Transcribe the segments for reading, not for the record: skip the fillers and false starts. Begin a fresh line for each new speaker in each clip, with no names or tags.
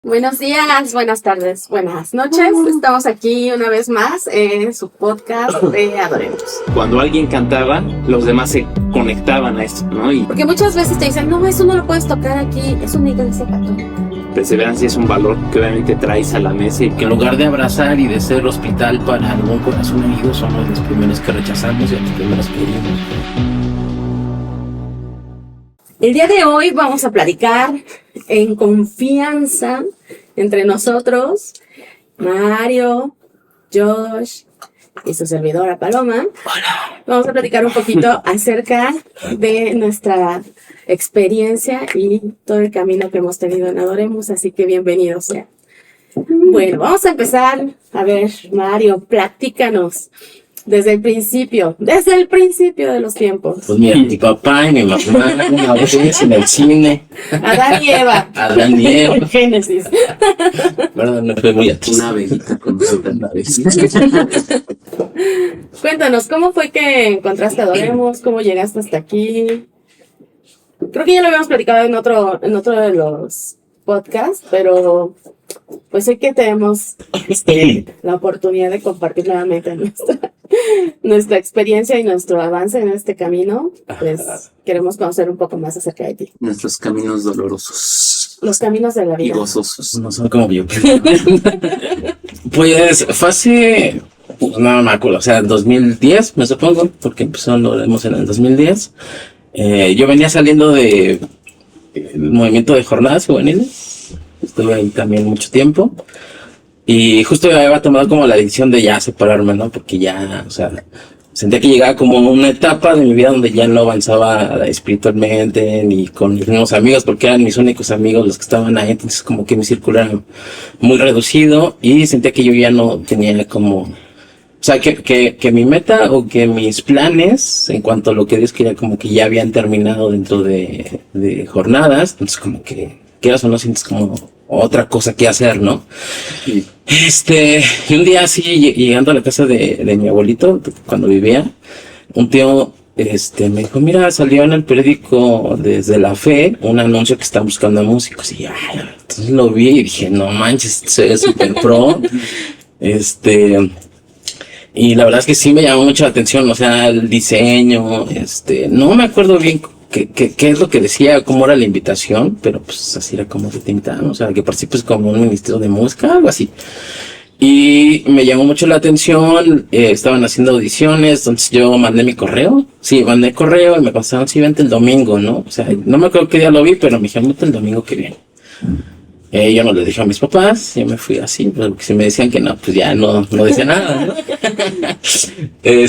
Buenos días, buenas tardes, buenas noches. Estamos aquí una vez más en su podcast de Adoremos.
Cuando alguien cantaba, los demás se conectaban a esto, ¿no? Y
Porque muchas veces te dicen, no, eso no lo puedes tocar aquí, es una iglesia católica.
perseverancia es un valor que obviamente traes a la mesa y
Que en lugar de abrazar y de ser hospital para algún corazón herido, somos los primeros que rechazamos y los primeros que herimos.
El día de hoy vamos a platicar en confianza entre nosotros, Mario, Josh y su servidora Paloma. Vamos a platicar un poquito acerca de nuestra experiencia y todo el camino que hemos tenido en Adoremos, así que bienvenidos sea. Bueno, vamos a empezar. A ver, Mario, platícanos desde el principio de los tiempos.
Pues mira, mi papá y mi mamá, una vez en el cine,
Adán y Eva.
Adán y Eva.
Génesis.
Verdad, no fue muy atrás.
una abejita con naves.
Cuéntanos, ¿cómo fue que encontraste Adoremos? ¿Cómo llegaste hasta aquí? Creo que ya lo habíamos platicado en otro de los podcasts, pero pues hoy que tenemos la oportunidad de compartir nuevamente nuestra experiencia y nuestro avance en este camino, pues queremos conocer un poco más acerca de ti.
Nuestros caminos dolorosos
Los caminos de la
y
vida.
gozosos.
No son como yo. Pues fue hace, pues, no me acuerdo, o sea, 2010, me supongo, porque empezó lo haremos en el 2010. Yo venía saliendo de el movimiento de jornadas juveniles, estuve ahí también mucho tiempo, y justo había tomado como la decisión de ya separarme, ¿no? Porque ya, o sea, sentía que llegaba como una etapa de mi vida donde ya no avanzaba espiritualmente ni con mis mismos amigos, porque eran mis únicos amigos los que estaban ahí, entonces como que mi círculo era muy reducido y sentía que yo ya no tenía como, o sea, que mi meta o que mis planes en cuanto a lo que Dios quería como que ya habían terminado dentro de jornadas, entonces como que quieras o no sientes como otra cosa que hacer, ¿no? Y un día así llegando a la casa de mi abuelito, cuando vivía, un tío me dijo, mira, salió en el periódico desde La Fe un anuncio que están buscando músicos, y entonces lo vi y dije, no manches, se ve súper pro. Y la verdad es que sí me llamó mucho la atención, o sea, el diseño, no me acuerdo bien qué es lo que decía, cómo era la invitación, pero pues así era como que te invitaban, o sea, que participes como un ministerio de música, algo así. Y me llamó mucho la atención, estaban haciendo audiciones, entonces yo mandé mi correo, mandé correo y me pasaron, vente el domingo, ¿no? O sea, no me acuerdo qué día lo vi, pero me dijeron, vente el domingo que viene. Yo no le dije a mis papás, yo me fui así, porque si me decían que no, pues ya no decía nada, ¿no?
Te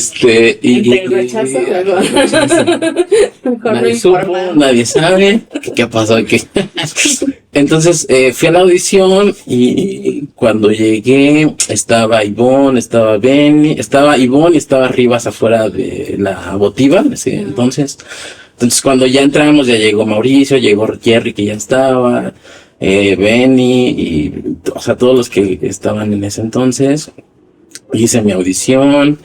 rechazo luego. Mejor no informar.
Nadie sabe qué pasó. Entonces fui a la audición y cuando llegué estaba Ivonne, estaba Benny, estaba Ivonne y estaba Rivas afuera de la votiva, entonces cuando ya entramos ya llegó Mauricio, llegó Jerry que ya estaba, Benny y o sea todos los que estaban en ese entonces. Hice mi audición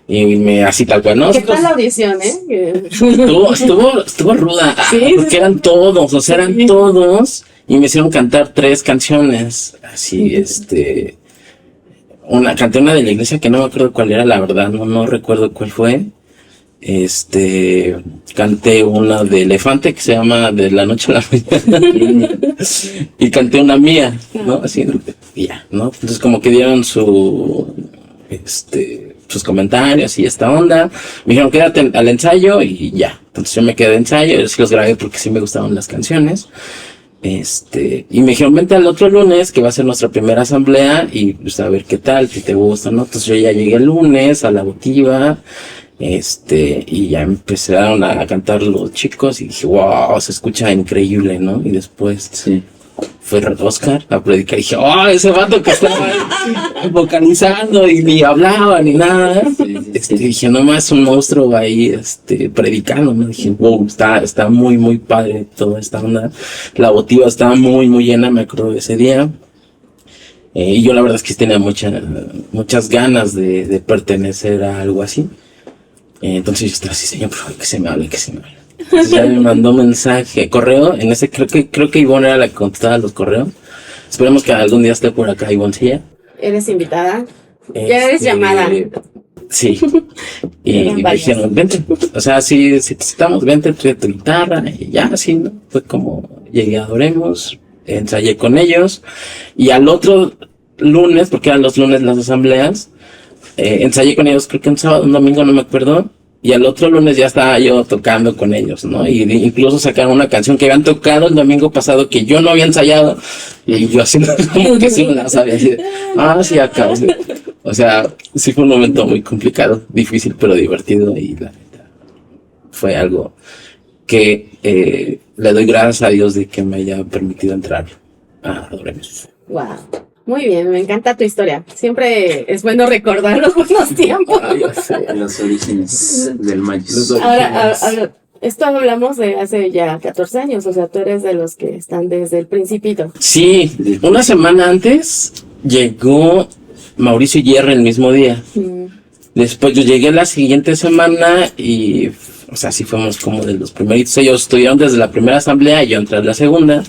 y así tal cual, ¿no?
¿Qué tal la audición,
Estuvo ruda,
¿Sí?
porque eran todos, o sea, eran todos, y me hicieron cantar 3 canciones, así, canté una de la iglesia que no me acuerdo cuál era, la verdad, no recuerdo cuál fue. Canté una de Elefante que se llama De la noche a la mañana y canté una mía, ¿no? Así, y ya, ¿no? Entonces como que dieron sus comentarios y esta onda, me dijeron quédate al ensayo y ya, entonces yo me quedé de ensayo, yo sí los grabé porque sí me gustaban las canciones, y me dijeron vente al otro lunes que va a ser nuestra primera asamblea y pues a ver qué tal, si te gusta, ¿no? Entonces yo ya llegué el lunes a la votiva, y ya empezaron a cantar los chicos y dije, wow, se escucha increíble, ¿no? Y después fue Oscar a predicar y dije, ese vato que estaba vocalizando y ni hablaba ni nada. Dije, nomás un monstruo ahí, predicando, ¿no? Dije, wow, está muy, muy padre toda esta onda. La votiva estaba muy, muy llena, me acuerdo de ese día. Y yo la verdad es que tenía muchas ganas de pertenecer a algo así. Entonces yo estaba así, Señor, pero que se me hable. Entonces ya me mandó mensaje, correo, en ese creo que Ivonne era la que contestaba los correos. Esperemos que algún día esté por acá Ivoncilla.
Eres invitada. Ya eres llamada.
Sí. Y me dijeron, vente. O sea, si necesitamos, vente, trae tu guitarra. Y ya, así, ¿no? Fue como llegué a Adoremos, ensayé con ellos. Y al otro lunes, porque eran los lunes las asambleas, ensayé con ellos, creo que un sábado, un domingo, no me acuerdo. Y al otro lunes ya estaba yo tocando con ellos, ¿no? Y incluso sacaron una canción que habían tocado el domingo pasado que yo no había ensayado. Y yo así como que sí me la sabía. Así de, sí, acá. O sea, sí fue un momento muy complicado, difícil, pero divertido. Y la neta, fue algo que le doy gracias a Dios de que me haya permitido entrar a Adoremos.
Wow. Muy bien, me encanta tu historia. Siempre es bueno recordar los buenos tiempos.
Los orígenes del Mayus.
Ahora, esto hablamos de hace ya 14 años, o sea, tú eres de los que están desde el principito.
Sí, una semana antes llegó Mauricio Hierro el mismo día. Después yo llegué la siguiente semana y, o sea, sí fuimos como de los primeritos. Ellos estuvieron desde la primera asamblea y yo entré a la segunda.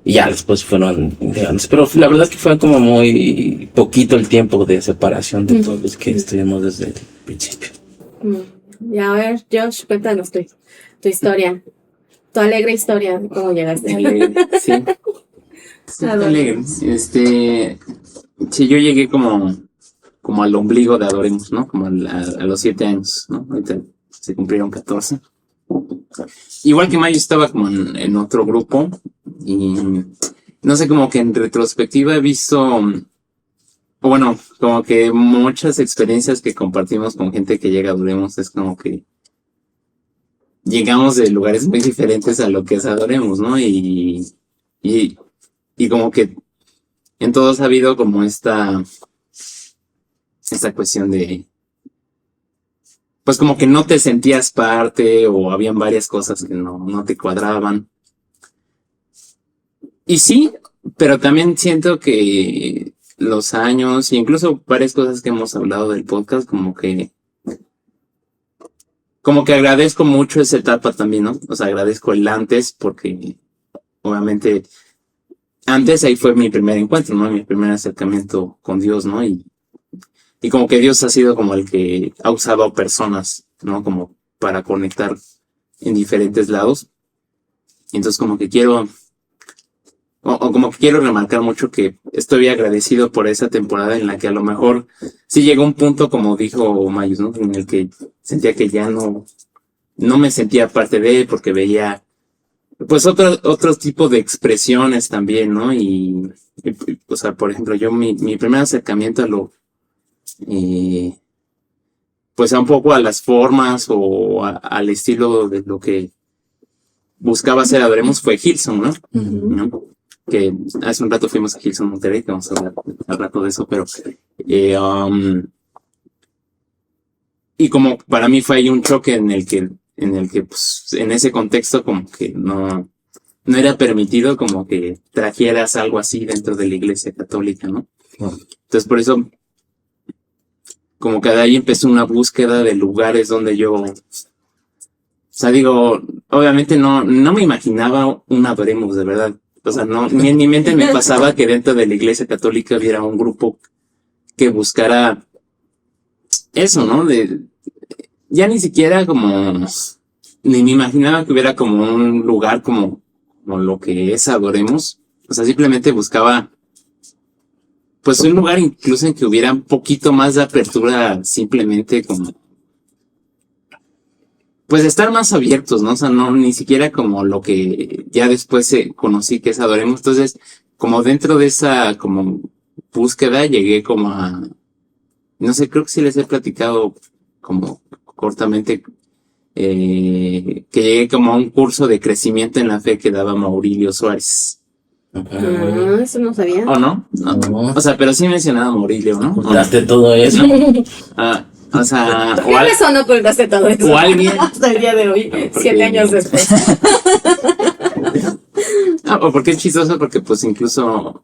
Y ya después fueron, digamos, pero la verdad es que fue como muy poquito el tiempo de separación de todos los que estuvimos desde el principio.
Y a ver, Josh, cuéntanos tu historia, tu alegre historia de cómo llegaste.
Sí. Sí, alegre. Sí, yo llegué como al ombligo de Adoremos, ¿no? Como a los 7 años, ¿no? Ahorita se cumplieron 14. Igual que Mayo estaba como en otro grupo y no sé, como que en retrospectiva he visto, o bueno, como que muchas experiencias que compartimos con gente que llega a Adoremos es como que llegamos de lugares muy diferentes a lo que es Adoremos, ¿no? Y como que en todos ha habido como esta cuestión de, pues como que no te sentías parte o habían varias cosas que no te cuadraban. Y sí, pero también siento que los años y incluso varias cosas que hemos hablado del podcast como que agradezco mucho esa etapa también, ¿no? O sea, agradezco el antes porque obviamente antes ahí fue mi primer encuentro, ¿no? Mi primer acercamiento con Dios, ¿no? Y como que Dios ha sido como el que ha usado a personas, ¿no? Como para conectar en diferentes lados. Y entonces como que quiero remarcar mucho que estoy agradecido por esa temporada en la que a lo mejor sí llegó un punto, como dijo Mayus, ¿no? En el que sentía que ya no me sentía parte de él porque veía pues otro tipo de expresiones también, ¿no? Y o sea, por ejemplo, yo mi primer acercamiento a lo pues a un poco a las formas o al estilo de lo que buscaba hacer Adoremos fue Hillsong, ¿no? ¿No? Que hace un rato fuimos a Hillsong Monterrey, que vamos a hablar al rato de eso, pero y como para mí fue ahí un choque en el que pues en ese contexto como que no era permitido como que trajeras algo así dentro de la iglesia católica, ¿no? Entonces por eso como que de ahí empezó una búsqueda de lugares donde yo, o sea, digo, obviamente no me imaginaba un Adoremos, de verdad. O sea, ni en mi mente me pasaba que dentro de la iglesia católica hubiera un grupo que buscara eso, ¿no? Ya ni siquiera ni me imaginaba que hubiera como un lugar como lo que es Adoremos. O sea, simplemente buscaba pues un lugar incluso en que hubiera un poquito más de apertura, simplemente como pues estar más abiertos, ¿no? O sea, no ni siquiera como lo que ya después conocí que es Adoremos. Entonces, como dentro de esa como búsqueda llegué como a, no sé, creo que sí les he platicado como cortamente, que llegué como a un curso de crecimiento en la fe que daba Maurilio Suárez.
Eso no sabía.
¿O no? No. O sea, pero sí mencionaba a Maurilio, ¿no?
Ocultaste todo eso.
O sea,
¿Qué razón ocultaste todo eso?
O alguien.
Hasta el día de hoy, 7 años después.
O porque es chistoso, porque pues incluso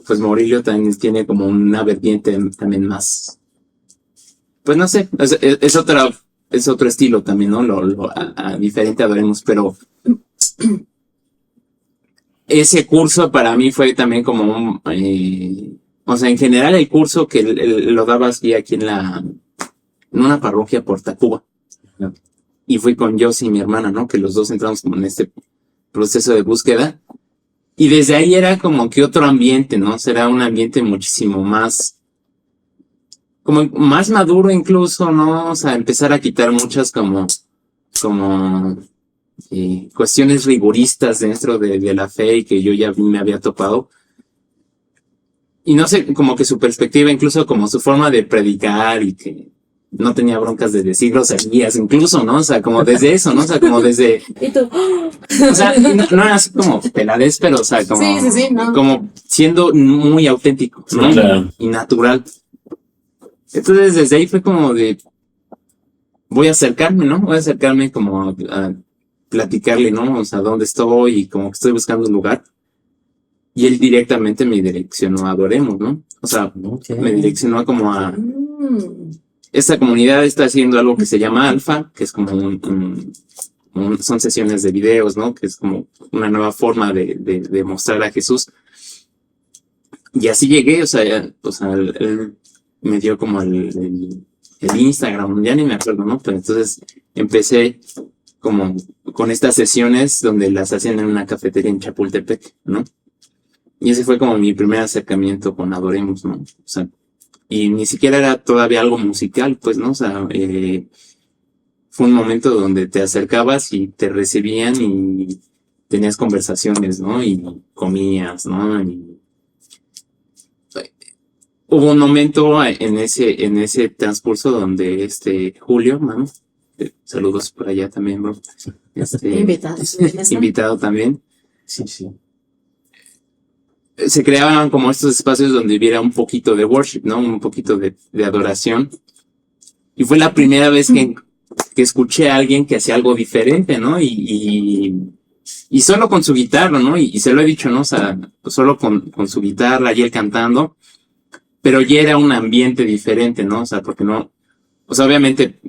pues Maurilio también tiene como una vertiente también más, pues no sé, es otro estilo también, ¿no? Diferente Adoremos, pero ese curso para mí fue también como un, o sea, en general el curso que lo dabas aquí en una parroquia por Tacuba. Y fui con Josie y mi hermana, ¿no? Que los dos entramos como en este proceso de búsqueda. Y desde ahí era como que otro ambiente, ¿no? Será un ambiente muchísimo más, como más maduro incluso, ¿no? O sea, empezar a quitar muchas como cuestiones rigoristas dentro de la fe y que yo ya me había topado. Y no sé, como que su perspectiva, incluso como su forma de predicar y que no tenía broncas de decir groserías, incluso, ¿no? O sea, como desde eso, ¿no? O sea, como desde...
Y tú,
O sea, no era así como peladez, pero, o sea, como...
Sí, ¿no?
Como siendo muy auténtico, ¿no?
Claro.
Y natural. Entonces, desde ahí fue como de... Voy a acercarme, ¿no? Voy a acercarme como a platicarle, ¿no? O sea, dónde estoy y como que estoy buscando un lugar. Y él directamente me direccionó a Adoremos, ¿no? O sea, me direccionó como a... Esta comunidad está haciendo algo que se llama Alfa, que es como son sesiones de videos, ¿no? Que es como una nueva forma de mostrar a Jesús. Y así llegué, o sea, él me dio como el Instagram, ya ni me acuerdo, ¿no? Pero entonces empecé como con estas sesiones donde las hacían en una cafetería en Chapultepec, ¿no? Y ese fue como mi primer acercamiento con Adoremos, ¿no? O sea, y ni siquiera era todavía algo musical, pues, ¿no? O sea, fue un momento donde te acercabas y te recibían y tenías conversaciones, ¿no? Y comías, ¿no? Y hubo un momento en ese transcurso donde Julio, mano, saludos por allá también, bro. Invitado también.
Sí.
Se creaban como estos espacios donde hubiera un poquito de worship, ¿no? Un poquito de adoración. Y fue la primera vez que escuché a alguien que hacía algo diferente, ¿no? Y solo con su guitarra, ¿no? Y se lo he dicho, ¿no? O sea, solo con su guitarra y él cantando, pero ya era un ambiente diferente, ¿no? O sea, porque no... O sea, obviamente,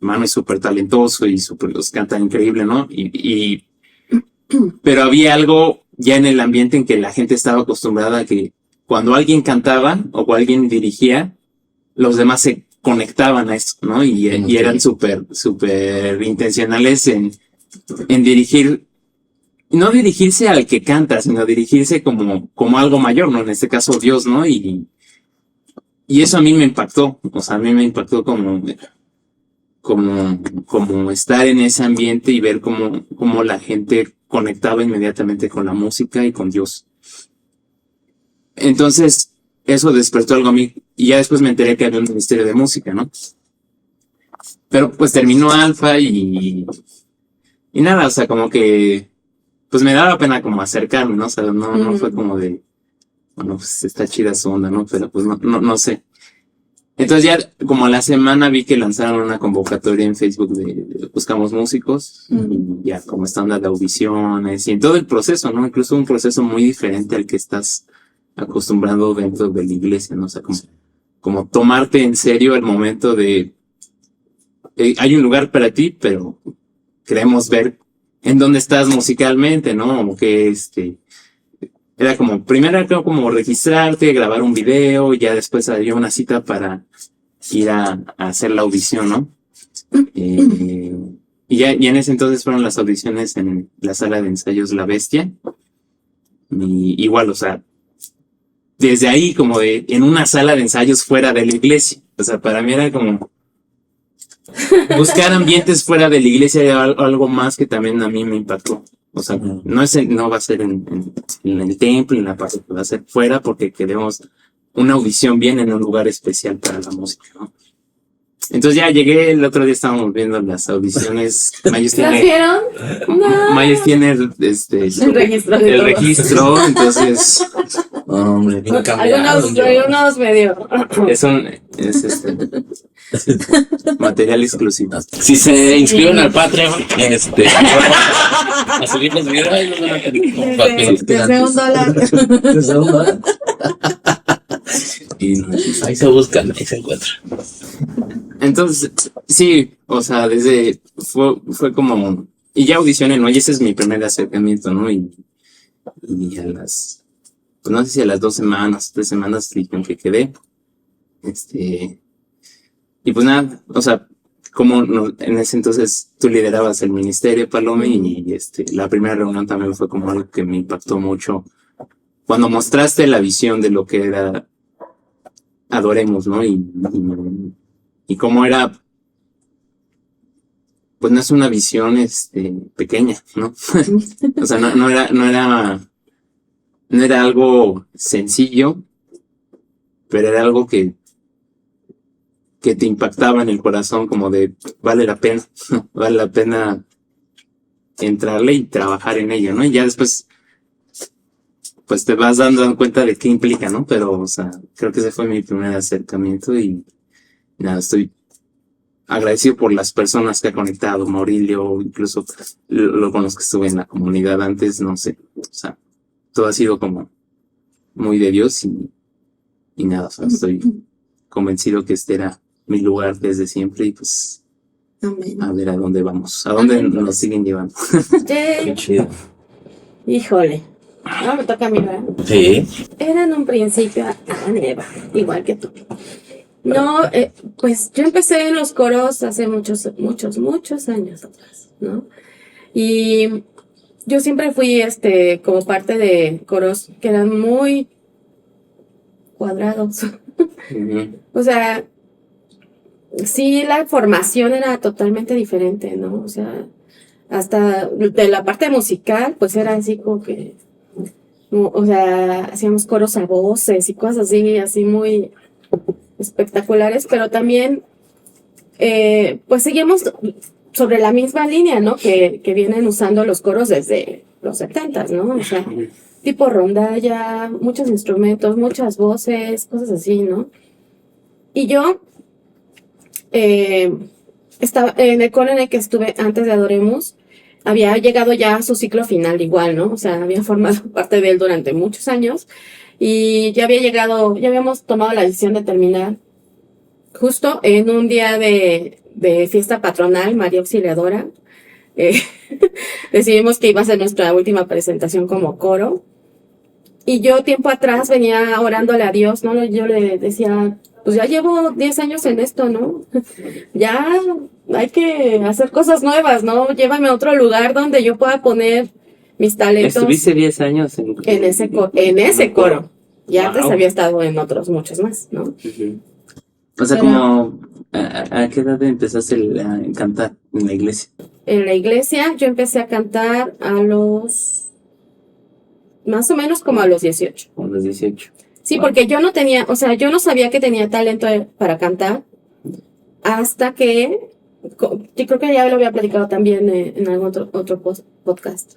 Mano es súper talentoso y los canta increíble, ¿no? Pero había algo ya en el ambiente en que la gente estaba acostumbrada a que cuando alguien cantaba o alguien dirigía, los demás se conectaban a eso, ¿no? Y eran súper intencionales en dirigir, no dirigirse al que canta, sino dirigirse como algo mayor, ¿no? En este caso Dios, ¿no? Y eso a mí me impactó, o sea, a mí me impactó como estar en ese ambiente y ver cómo la gente conectaba inmediatamente con la música y con Dios. Entonces, eso despertó algo a mí. Y ya después me enteré que había un ministerio de música, ¿no? Pero pues terminó Alfa y nada, o sea, como que pues me daba pena como acercarme, ¿no? O sea, no fue como de, bueno, pues está chida su onda, ¿no? Pero pues no sé. Entonces ya como a la semana vi que lanzaron una convocatoria en Facebook de Buscamos Músicos, y ya como esta onda de audiciones y en todo el proceso, ¿no? Incluso un proceso muy diferente al que estás acostumbrado dentro de la iglesia, ¿no? O sea, como tomarte en serio el momento de hay un lugar para ti, pero queremos ver en dónde estás musicalmente, ¿no? O que era como, primero era como registrarte, grabar un video, y ya después había una cita para ir a hacer la audición, ¿no? Y ya en ese entonces fueron las audiciones en la sala de ensayos La Bestia. Y igual, o sea, desde ahí como en una sala de ensayos fuera de la iglesia. O sea, para mí era como buscar ambientes fuera de la iglesia era algo más que también a mí me impactó. O sea, no va a ser en el templo, en la parroquia, va a ser fuera porque queremos una audición bien en un lugar especial para la música, ¿no? Entonces ya llegué, el otro día estábamos viendo las audiciones. Mayos
vieron? No.
Mayos tiene el registro, entonces...
Hombre, bien cambiado.
Algunos medio.
Es material exclusivo.
Si se inscriben al Patreon, a subir los videos, ahí nos van a tener
Desde $1.
Y ahí se buscan, ahí se encuentran.
Entonces, sí, o sea, fue como, y ya audicioné, ¿no? Y ese es mi primer acercamiento, ¿no? Y Y pues no sé si a las 2 semanas, 3 semanas dijeron que quedé. Y pues nada, o sea, en ese entonces tú liderabas el ministerio, Palome, y la primera reunión también fue como algo que me impactó mucho. Cuando mostraste la visión de lo que era Adoremos, ¿no? Y cómo era, pues no es una visión pequeña, ¿no? O sea, no era algo sencillo, pero era algo que te impactaba en el corazón, como de vale la pena, vale la pena entrarle y trabajar en ello, ¿no? Y ya después, pues te vas dando cuenta de qué implica, ¿no? Pero, o sea, creo que ese fue mi primer acercamiento y nada, estoy agradecido por las personas que ha conectado, Maurilio, incluso con los que estuve en la comunidad antes, no sé, o sea, todo ha sido como muy de Dios y nada, o sea, estoy convencido que este era mi lugar desde siempre y pues
Amén.
a ver a dónde vamos, a dónde
Amén.
nos siguen llevando.
Qué chido.
Híjole. Ahora me toca a mí, ¿verdad?
Sí.
Era en un principio Adán y Eva, igual que tú. No, pues yo empecé en los coros hace muchos años atrás, ¿no? Y yo siempre fui, como parte de coros que eran muy cuadrados. O sea, sí, la formación era totalmente diferente, ¿no? O sea, hasta de la parte musical, pues era así como que, o sea, hacíamos coros a voces y cosas así muy espectaculares, pero también, pues seguimos sobre la misma línea, ¿no? Que vienen usando los coros desde los 70s, ¿no? O sea, tipo rondalla, muchos instrumentos, muchas voces, cosas así, ¿no? Y yo estaba en el coro en el que estuve antes de Adoremos, había llegado ya a su ciclo final igual, ¿no? O sea, había formado parte de él durante muchos años y ya habíamos tomado la decisión de terminar justo en un día de fiesta patronal, María Auxiliadora. Decidimos que iba a ser nuestra última presentación como coro. Y yo tiempo atrás venía orándole a Dios, ¿no? Yo le decía, pues ya llevo 10 años en esto, ¿no? Ya hay que hacer cosas nuevas, ¿no? Llévame a otro lugar donde yo pueda poner mis talentos.
Estuviste 10 años
en ese coro. Y antes
Wow.
había estado en otros muchos más, ¿no?
O sea,
Pero-
como, ¿a qué edad empezaste a cantar en la iglesia?
En la iglesia yo empecé a cantar más o menos como a los 18.
A los 18.
Sí,
Wow.
porque yo no sabía que tenía talento para cantar hasta que, yo creo que ya lo había platicado también en algún otro podcast.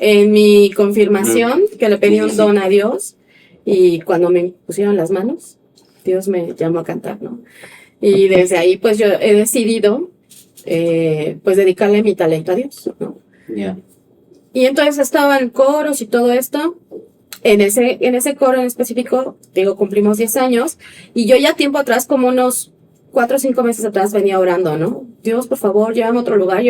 En mi confirmación, que le pedí un don a Dios, y cuando me pusieron las manos, Dios me llamó a cantar, ¿no? Y desde ahí, pues yo he decidido, pues dedicarle mi talento a Dios, ¿no?
Ya.
Y entonces estaba en coros y todo esto. En ese coro en específico, digo, cumplimos 10 años. Y yo ya tiempo atrás, como unos 4 o 5 meses atrás, venía orando, ¿no? Dios, por favor, llévame a otro lugar.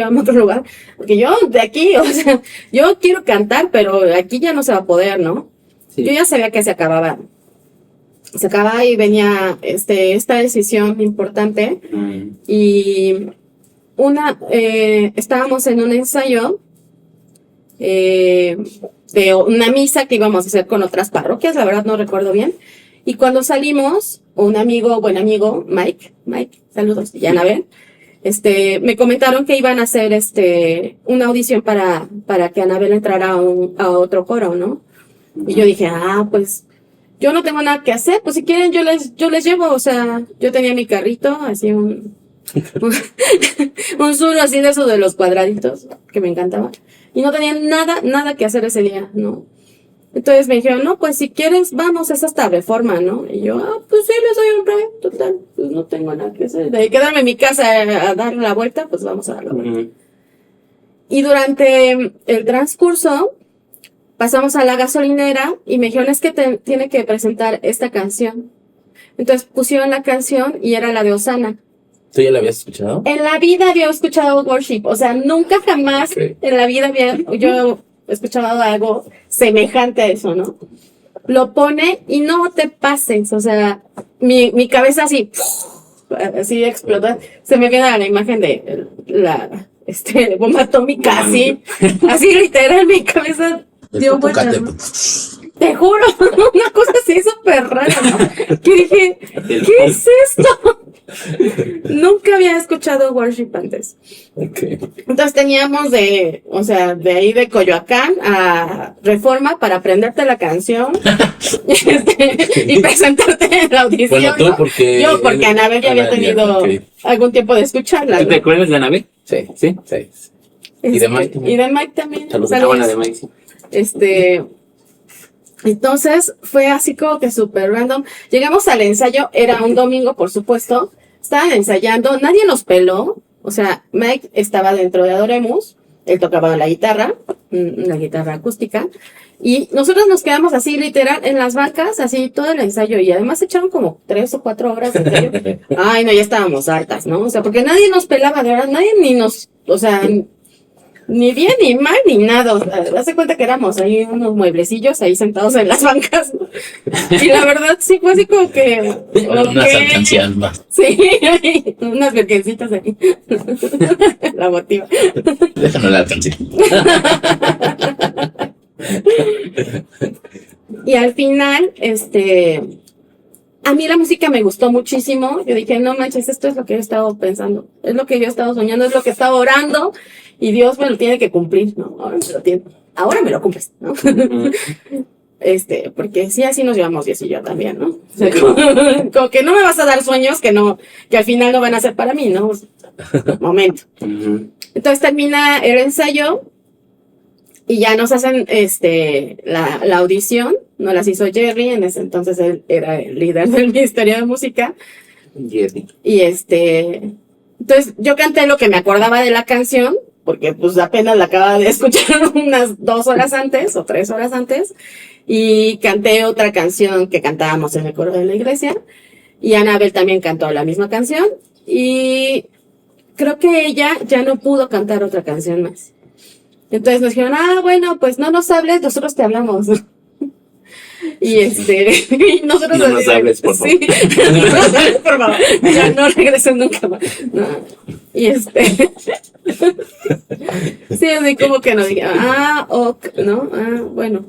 Porque yo de aquí, o sea, yo quiero cantar, pero aquí ya no se va a poder, ¿no?
Sí.
Yo ya sabía que se acababa y venía esta decisión importante. Y estábamos en un ensayo de una misa que íbamos a hacer con otras parroquias, la verdad no recuerdo bien. Y cuando salimos, buen amigo, Mike, saludos, y Anabel, me comentaron que iban a hacer una audición para que Anabel entrara a otro coro, ¿no? Y yo dije, pues yo no tengo nada que hacer, pues si quieren yo les llevo, o sea, yo tenía mi carrito, así un suro así de esos de los cuadraditos, que me encantaba. Y no tenía nada que hacer ese día, ¿no? Entonces me dijeron, no, pues si quieres, vamos, es hasta Reforma, ¿no? Y yo, pues sí, les doy un rey, total, pues no tengo nada que hacer. De quedarme en mi casa a dar la vuelta, pues vamos a dar la vuelta. Y durante el transcurso, pasamos a la gasolinera y me dijeron, es que tiene que presentar esta canción. Entonces pusieron la canción y era la de Osana.
¿Tú ya la habías escuchado?
En la vida había escuchado worship, o sea, nunca jamás en la vida yo escuchado algo semejante a eso, ¿no? Lo pone y no te pases, o sea, mi cabeza así explota. Se me queda la imagen de la bomba atómica, así literal, mi cabeza dio vueltas. Te juro, una cosa así súper rara, ¿no? Que dije, ¿qué es esto? Nunca había escuchado Worship antes.
Okay.
Entonces teníamos de ahí de Coyoacán a Reforma para aprenderte la canción y presentarte en la audición.
Bueno, tú porque...
Yo, porque Anabel ya había tenido algún tiempo de escucharla.
¿Te acuerdas de Anabel?
Sí. Y de Mike también.
Y de Mike también.
Saludos.
Buena de Mike, sí.
Entonces fue así como que súper random. Llegamos al ensayo, era un domingo, por supuesto. Estaban ensayando, nadie nos peló. O sea, Mike estaba dentro de Adoremus, él tocaba la guitarra acústica. Y nosotros nos quedamos así, literal, en las bancas, así todo el ensayo. Y además echaron como 3 o 4 horas de ensayo. Ay, no, ya estábamos hartas, ¿no? O sea, porque nadie nos pelaba, de verdad, nadie ni nos, o sea, ni bien, ni mal, ni nada. O sea, hace cuenta que éramos ahí unos mueblecillos ahí sentados en las bancas, ¿no? Y la verdad sí fue así como que...
Unas alcancías más.
Sí, unas virgencitas ahí. La motiva.
Déjame la alcancía.
Y al final, a mí la música me gustó muchísimo. Yo dije, no manches, esto es lo que he estado pensando. Es lo que yo he estado soñando, es lo que he estado orando. Y Dios me lo tiene que cumplir, ¿no? Ahora me lo cumples, ¿no? Porque sí, así nos llevamos Dios y yo también, ¿no? O sea, como que no me vas a dar sueños que al final no van a ser para mí, ¿no? Momento. Entonces termina el ensayo y ya nos hacen, la audición, nos las hizo Jerry, en ese entonces él era el líder del Ministerio de Música.
Jerry.
Y entonces yo canté lo que me acordaba de la canción, porque pues apenas la acababa de escuchar unas 2 horas antes o 3 horas antes, y canté otra canción que cantábamos en el coro de la iglesia, y Anabel también cantó la misma canción, y creo que ella ya no pudo cantar otra canción más. Entonces nos dijeron, bueno, pues no nos hables, nosotros te hablamos. Y y nosotros
no nos hables, por favor.
Sí, por favor, ya no regresen nunca más. No. Y sí, así como que nos dijeron, ok, ¿no? Bueno.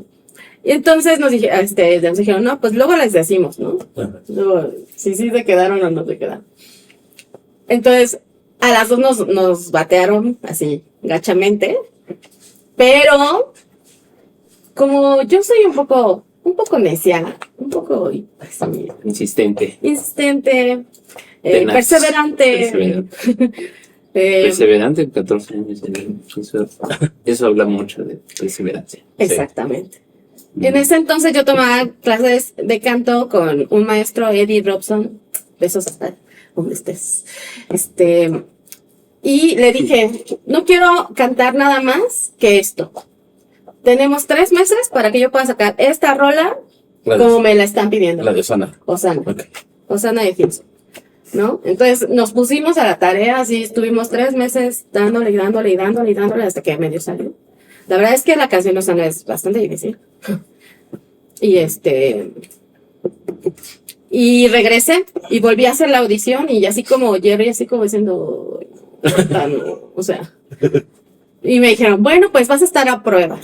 Y entonces nos dijeron, no, pues luego les decimos, ¿no? Luego, si sí se quedaron o no se quedaron. Entonces, a las 2 nos batearon así, gachamente. Pero, como yo soy un poco necia, un poco así,
insistente,
perseverante.
Perseverante en 14 años. Eso habla mucho de perseverancia.
Exactamente. Sí. En ese entonces yo tomaba clases de canto con un maestro, Eddie Robson. Besos hasta donde estés. Y le dije, no quiero cantar nada más que esto. Tenemos 3 meses para que yo pueda sacar esta rola como me la están pidiendo.
La de Osana.
Okay. Osana de Hilson, ¿no? Entonces nos pusimos a la tarea, así estuvimos 3 meses dándole hasta que medio salió. La verdad es que la canción de Osana es bastante difícil. Y regresé y volví a hacer la audición y así como Jerry, así como diciendo, o sea, y me dijeron, bueno, pues vas a estar a prueba.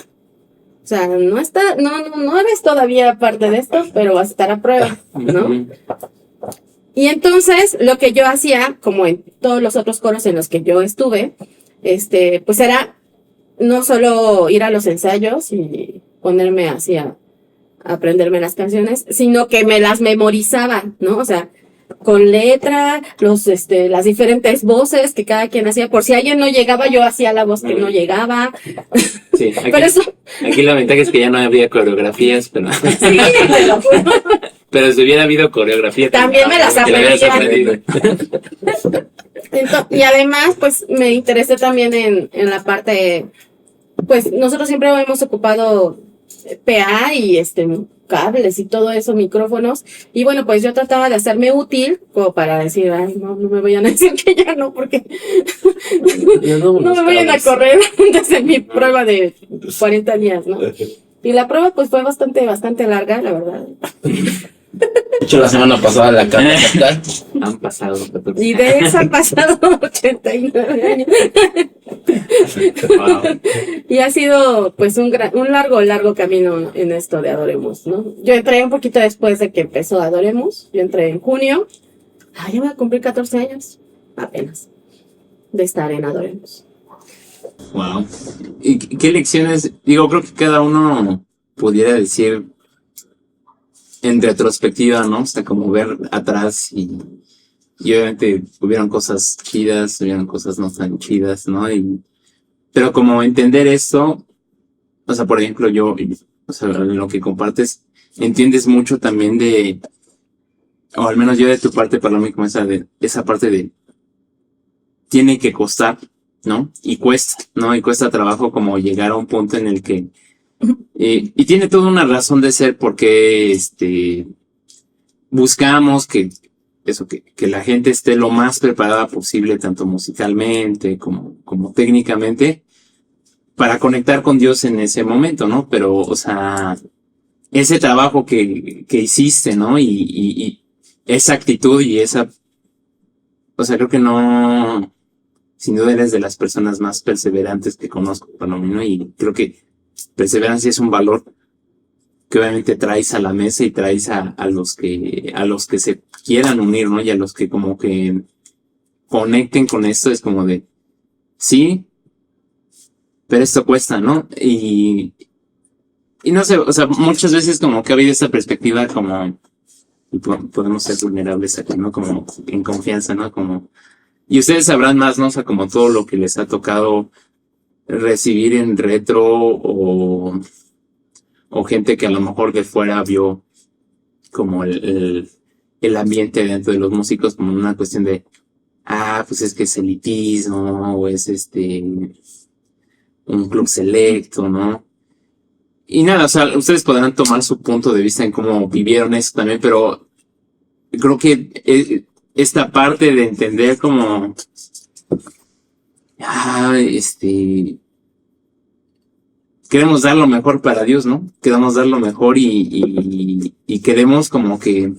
O sea, no eres todavía parte de esto, pero vas a estar a prueba, ¿no? Y entonces, lo que yo hacía, como en todos los otros coros en los que yo estuve, pues era no solo ir a los ensayos y ponerme así a aprenderme las canciones, sino que me las memorizaba, ¿no? O sea, con letra, las diferentes voces que cada quien hacía. Por si alguien no llegaba, yo hacía la voz que no llegaba.
Sí, aquí,
pero eso...
aquí la ventaja es que ya no había coreografías, pero...
Sí,
pero si hubiera habido coreografía...
También me las
aprendí.
Y además, pues, me interesé también en la parte... Pues, nosotros siempre hemos ocupado PA y cables y todo eso, micrófonos. Y bueno, pues yo trataba de hacerme útil, como para decir, ay, no me vayan a decir que ya no, porque no me vayan a correr desde mi prueba de 40 días, ¿no? Y la prueba pues fue bastante larga, la verdad.
De hecho, la semana pasada la carta
Han pasado.
Y de eso han pasado 89 años.
Wow.
Y ha sido pues un largo camino en esto de Adoremos, ¿no? Yo entré un poquito después de que empezó Adoremos. Yo entré en junio. Ya voy a cumplir 14 años, apenas, de estar en Adoremos.
Wow. ¿Y qué lecciones? Digo, creo que cada uno pudiera decir en retrospectiva, ¿no? O sea, como ver atrás y obviamente hubieron cosas chidas, hubieron cosas no tan chidas, ¿no? Pero como entender esto, o sea, por ejemplo, o sea, lo que compartes, entiendes mucho también o al menos yo de tu parte, Paloma, como esa parte de tiene que costar, ¿no? Y cuesta, ¿no? Y cuesta trabajo como llegar a un punto en el que y tiene toda una razón de ser porque buscamos que la gente esté lo más preparada posible, tanto musicalmente como técnicamente, para conectar con Dios en ese momento, ¿no? Pero, o sea, ese trabajo que hiciste, ¿no? Y esa actitud y o sea, creo que no, sin duda eres de las personas más perseverantes que conozco, Paloma, ¿no? Y creo que perseverancia es un valor que obviamente traes a la mesa y traes a los que se quieran unir, ¿no? Y a los que como que conecten con esto, es como de, sí, pero esto cuesta, ¿no? Y no sé, o sea, muchas veces como que ha habido esta perspectiva como, y podemos ser vulnerables aquí, ¿no? Como en confianza, ¿no? Como, y ustedes sabrán más, ¿no? O sea, como todo lo que les ha tocado recibir en retro o gente que a lo mejor de fuera vio como el ambiente dentro de los músicos como una cuestión de, pues es que es elitismo o es un club selecto, ¿no? Y nada, o sea, ustedes podrán tomar su punto de vista en cómo vivieron eso también, pero creo que esta parte de entender como queremos dar lo mejor para Dios, ¿no? Queremos dar lo mejor y queremos como que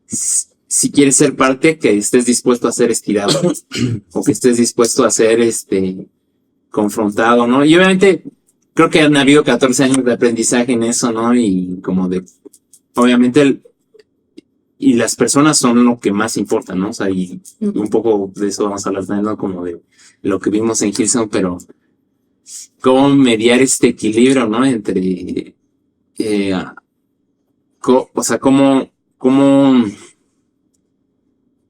si quieres ser parte, que estés dispuesto a ser estirado o que estés dispuesto a ser confrontado, ¿no? Y obviamente creo que han habido 14 años de aprendizaje en eso, ¿no? Y como obviamente y las personas son lo que más importa, ¿no? O sea, y un poco de eso vamos a hablar también, ¿no? Como de lo que vimos en Hillsong, pero cómo mediar este equilibrio, ¿no? Entre, o sea, cómo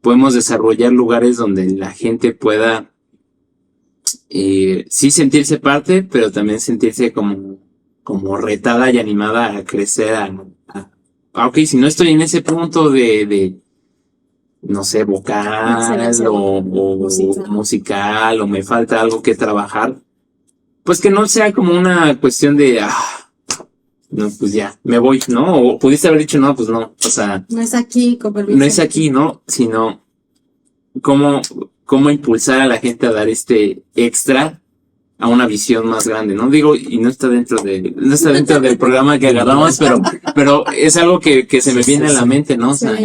podemos desarrollar lugares donde la gente pueda sí sentirse parte, pero también sentirse como retada y animada a crecer, ok, si no estoy en ese punto de no sé, vocal o musical, o me falta algo que trabajar, pues que no sea como una cuestión de, no, pues ya, me voy, ¿no? O pudiste haber dicho, no, pues no, o sea.
No es aquí, con permiso.
No es aquí, ¿no? Sino cómo impulsar a la gente a dar extra a una visión más grande, ¿no? Digo, y no está dentro del programa que agarramos, pero es algo que se me viene a la mente, ¿no? O sea,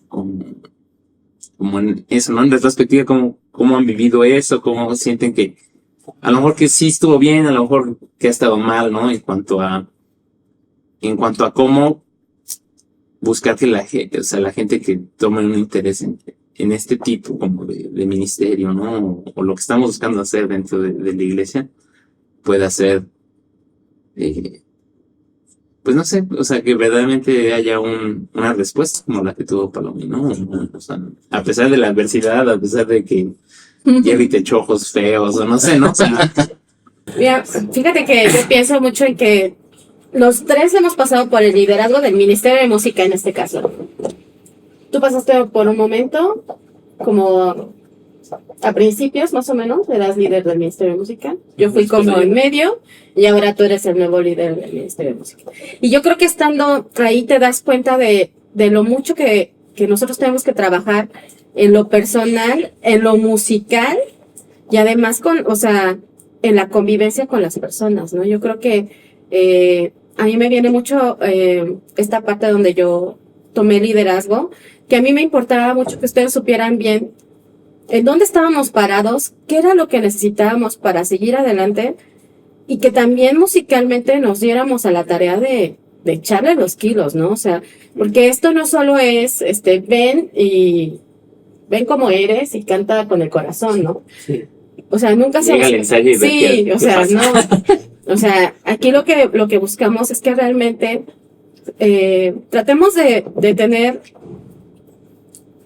como en eso, ¿no? En retrospectiva, cómo han vivido eso, cómo sienten que a lo mejor que sí estuvo bien, a lo mejor que ha estado mal, ¿no? En cuanto a cómo buscar que la gente que tome un interés en este tipo como de ministerio, ¿no? O lo que estamos buscando hacer dentro de la iglesia, pueda ser, pues no sé, o sea, que verdaderamente haya una respuesta como la que tuvo Paloma, ¿no? O sea, a pesar de la adversidad, a pesar de que Jerry te echó ojos feos, o no sé, ¿no? O sea,
mira, fíjate que yo pienso mucho en que los tres hemos pasado por el liderazgo del Ministerio de Música en este caso. Tú pasaste por un momento como a principios más o menos eras líder del Ministerio de Música. Yo fui
Después
como
de-
en medio y ahora tú eres el nuevo líder del Ministerio de Música. Y yo creo que estando ahí te das cuenta de lo mucho que nosotros tenemos que trabajar en lo personal, en lo musical y además o sea, en la convivencia con las personas, ¿no? Yo creo que a mí me viene mucho esta parte donde yo tomé liderazgo, que a mí me importaba mucho que ustedes supieran bien en dónde estábamos parados, qué era lo que necesitábamos para seguir adelante y que también musicalmente nos diéramos a la tarea de echarle los kilos, ¿no? O sea, porque esto no solo es, ven como eres y canta con el corazón, ¿no?
Sí.
O sea, nunca se...
Llega al ensayo y ve
Sí,
qué
o sea,
pasa.
no. O sea, aquí lo que buscamos es que realmente tratemos de tener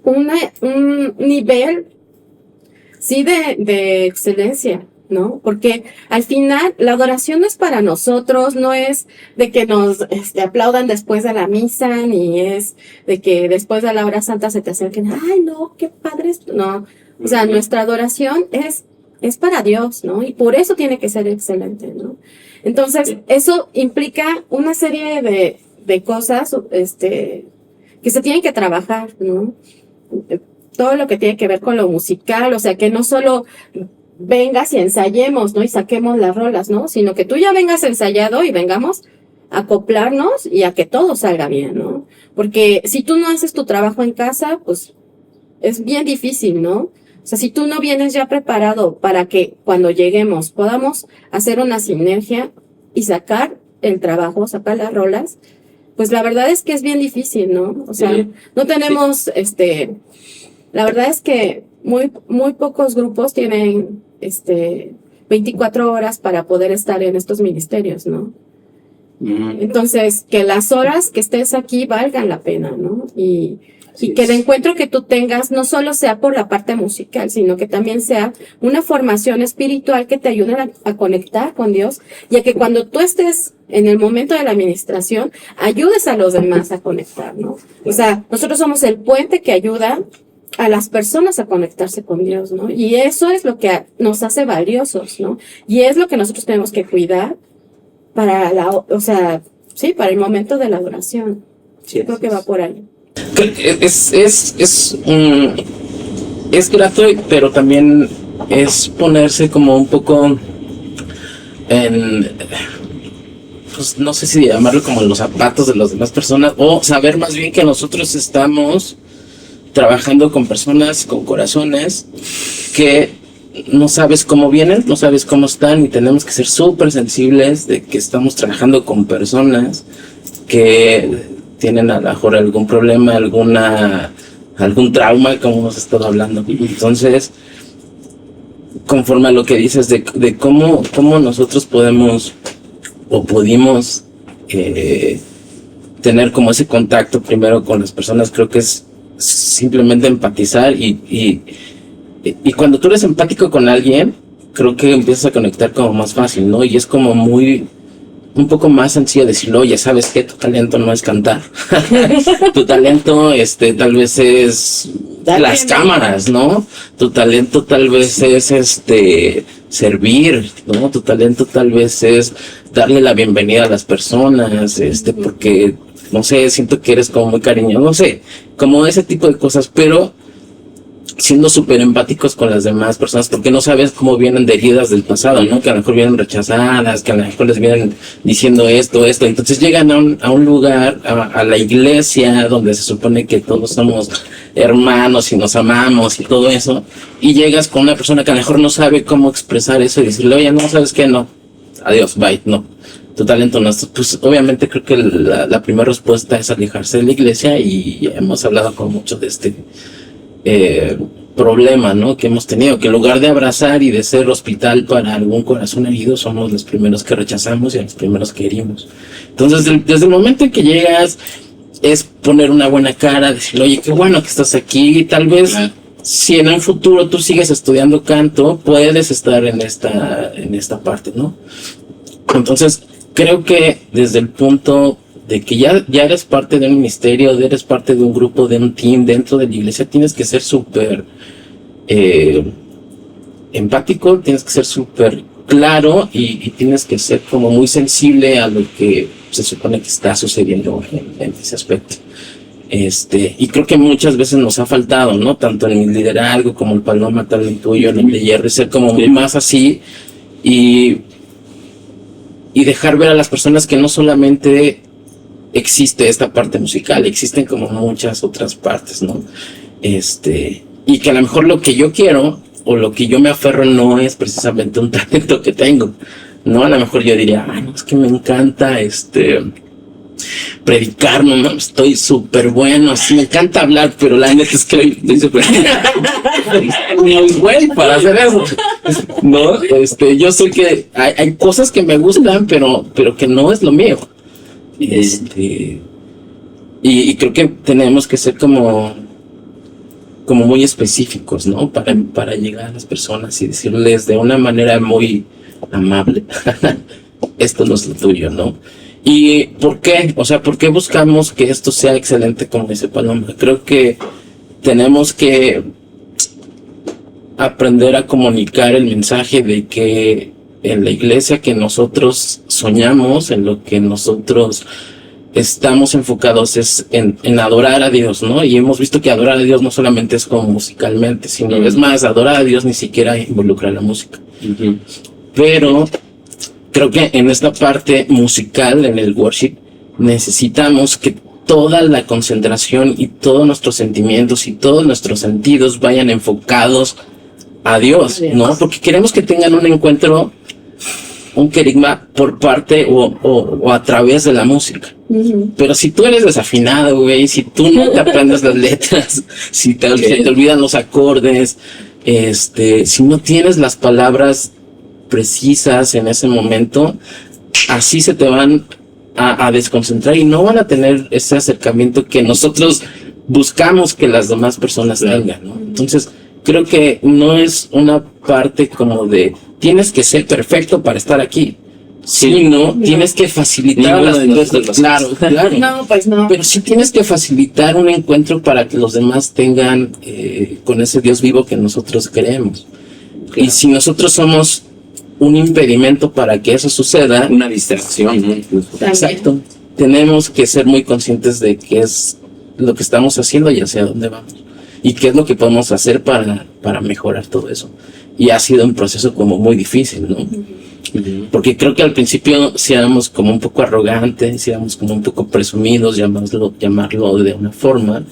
un nivel, sí, de excelencia, ¿no? Porque al final la adoración no es para nosotros, no es de que nos aplaudan después de la misa, ni es de que después de la hora santa se te acerquen, ay, no, qué padre esto. No, o sea, nuestra adoración es para Dios, ¿no? Y por eso tiene que ser excelente, ¿no? Entonces, eso implica una serie de cosas, que se tienen que trabajar, ¿no? Todo lo que tiene que ver con lo musical, o sea, que no solo vengas y ensayemos, ¿no? Y saquemos las rolas, ¿no? Sino que tú ya vengas ensayado y vengamos a acoplarnos y a que todo salga bien, ¿no? Porque si tú no haces tu trabajo en casa, pues es bien difícil, ¿no? O sea, si tú no vienes ya preparado para que cuando lleguemos podamos hacer una sinergia y sacar el trabajo, sacar las rolas, pues la verdad es que es bien difícil, ¿no? O sea,
Sí.
no tenemos, la verdad es que muy pocos grupos tienen, 24 horas para poder estar en estos ministerios, ¿no? Entonces, que las horas que estés aquí valgan la pena, ¿no? Y que el encuentro que tú tengas no solo sea por la parte musical, sino que también sea una formación espiritual que te ayude a conectar con Dios y a que cuando tú estés en el momento de la administración, ayudes a los demás a conectar, ¿no? O sea, nosotros somos el puente que ayuda a las personas a conectarse con Dios, ¿no? Y eso es lo que nos hace valiosos, ¿no? Y es lo que nosotros tenemos que cuidar para para el momento de la adoración.
Sí,
Yo creo que va por ahí.
Es grato, pero también es ponerse como un poco en, pues no sé si llamarlo como en los zapatos de las demás personas, o saber más bien que nosotros estamos trabajando con personas, con corazones que no sabes cómo vienen, no sabes cómo están, y tenemos que ser súper sensibles de que estamos trabajando con personas que tienen a lo mejor algún problema, algún trauma, como hemos estado hablando. Entonces, conforme a lo que dices de cómo nosotros podemos o pudimos tener como ese contacto primero con las personas, creo que es simplemente empatizar y cuando tú eres empático con alguien, creo que empiezas a conectar como más fácil, ¿no? Y es como un poco más sencillo decirlo, oye, ¿sabes qué? Tu talento no es cantar. Tu talento, tal vez es las cámaras, ¿no? Tu talento tal vez es, servir, ¿no? Tu talento tal vez es darle la bienvenida a las personas, porque, no sé, siento que eres como muy cariñoso, no sé, como ese tipo de cosas, pero siendo súper empáticos con las demás personas, porque no sabes cómo vienen de heridas del pasado, ¿no? Que a lo mejor vienen rechazadas, que a lo mejor les vienen diciendo esto, entonces llegan a un lugar, a la iglesia, donde se supone que todos somos hermanos y nos amamos y todo eso, y llegas con una persona que a lo mejor no sabe cómo expresar eso y decirle, oye, no, ¿sabes qué? No, adiós, bye, no, tu talento no es, pues obviamente creo que la primera respuesta es alejarse de la iglesia, y hemos hablado con mucho de problema, ¿no? Que hemos tenido, que en lugar de abrazar y de ser hospital para algún corazón herido, somos los primeros que rechazamos y los primeros que herimos. Entonces, desde el momento en que llegas, es poner una buena cara, decir, oye, qué bueno que estás aquí, tal vez si en un futuro tú sigues estudiando canto, puedes estar en esta parte, ¿no? Entonces, creo que desde el punto de que ya eres parte de un ministerio, eres parte de un grupo, de un team dentro de la iglesia, tienes que ser súper empático, tienes que ser súper claro y tienes que ser como muy sensible a lo que se supone que está sucediendo en ese aspecto. Y creo que muchas veces nos ha faltado, ¿no? Tanto en mi liderazgo como el Paloma, tal en tuyo, en el de Jerry, ser como más así y dejar ver a las personas que no solamente existe esta parte musical, existen como muchas otras partes, ¿no? Y que a lo mejor lo que yo quiero o lo que yo me aferro no es precisamente un talento que tengo, ¿no? A lo mejor yo diría, no, es que me encanta, predicar, no, estoy súper bueno, así me encanta hablar, pero la neta es que estoy súper muy bueno para hacer eso, ¿no? Yo sé que hay cosas que me gustan, pero que no es lo mío, y creo que tenemos que ser como muy específicos, ¿no? Para llegar a las personas y decirles de una manera muy amable, esto no es lo tuyo, ¿no? ¿Y por qué? O sea, ¿por qué buscamos que esto sea excelente como dice Paloma? Creo que tenemos que aprender a comunicar el mensaje de que en la iglesia que nosotros soñamos, en lo que nosotros estamos enfocados es en adorar a Dios, ¿no? Y hemos visto que adorar a Dios no solamente es como musicalmente, sino es más, adorar a Dios ni siquiera involucra la música. Pero creo que en esta parte musical, en el worship, necesitamos que toda la concentración y todos nuestros sentimientos y todos nuestros sentidos vayan enfocados a Dios, ¿no? Porque queremos que tengan un encuentro, un querigma por parte o a través de la música. Pero si tú eres desafinado, güey, si tú no te aprendes las letras, si te olvidan los acordes, si no tienes las palabras precisas en ese momento, así se te van a desconcentrar y no van a tener ese acercamiento que nosotros buscamos que las demás personas tengan, ¿no? Entonces, creo que no es una parte como de tienes que ser perfecto para estar aquí, sino tienes que facilitar las cosas. Claro.
No, pues no.
Pero sí tienes que facilitar un encuentro para que los demás tengan con ese Dios vivo que nosotros queremos. Claro. Y si nosotros somos un impedimento para que eso suceda,
una distracción, ¿no?
Exacto. Tenemos que ser muy conscientes de qué es lo que estamos haciendo y hacia dónde vamos. Y qué es lo que podemos hacer para mejorar todo eso. Y ha sido un proceso como muy difícil, ¿no? Porque creo que al principio sí éramos como un poco arrogantes, sí éramos como un poco presumidos, llamarlo de una forma,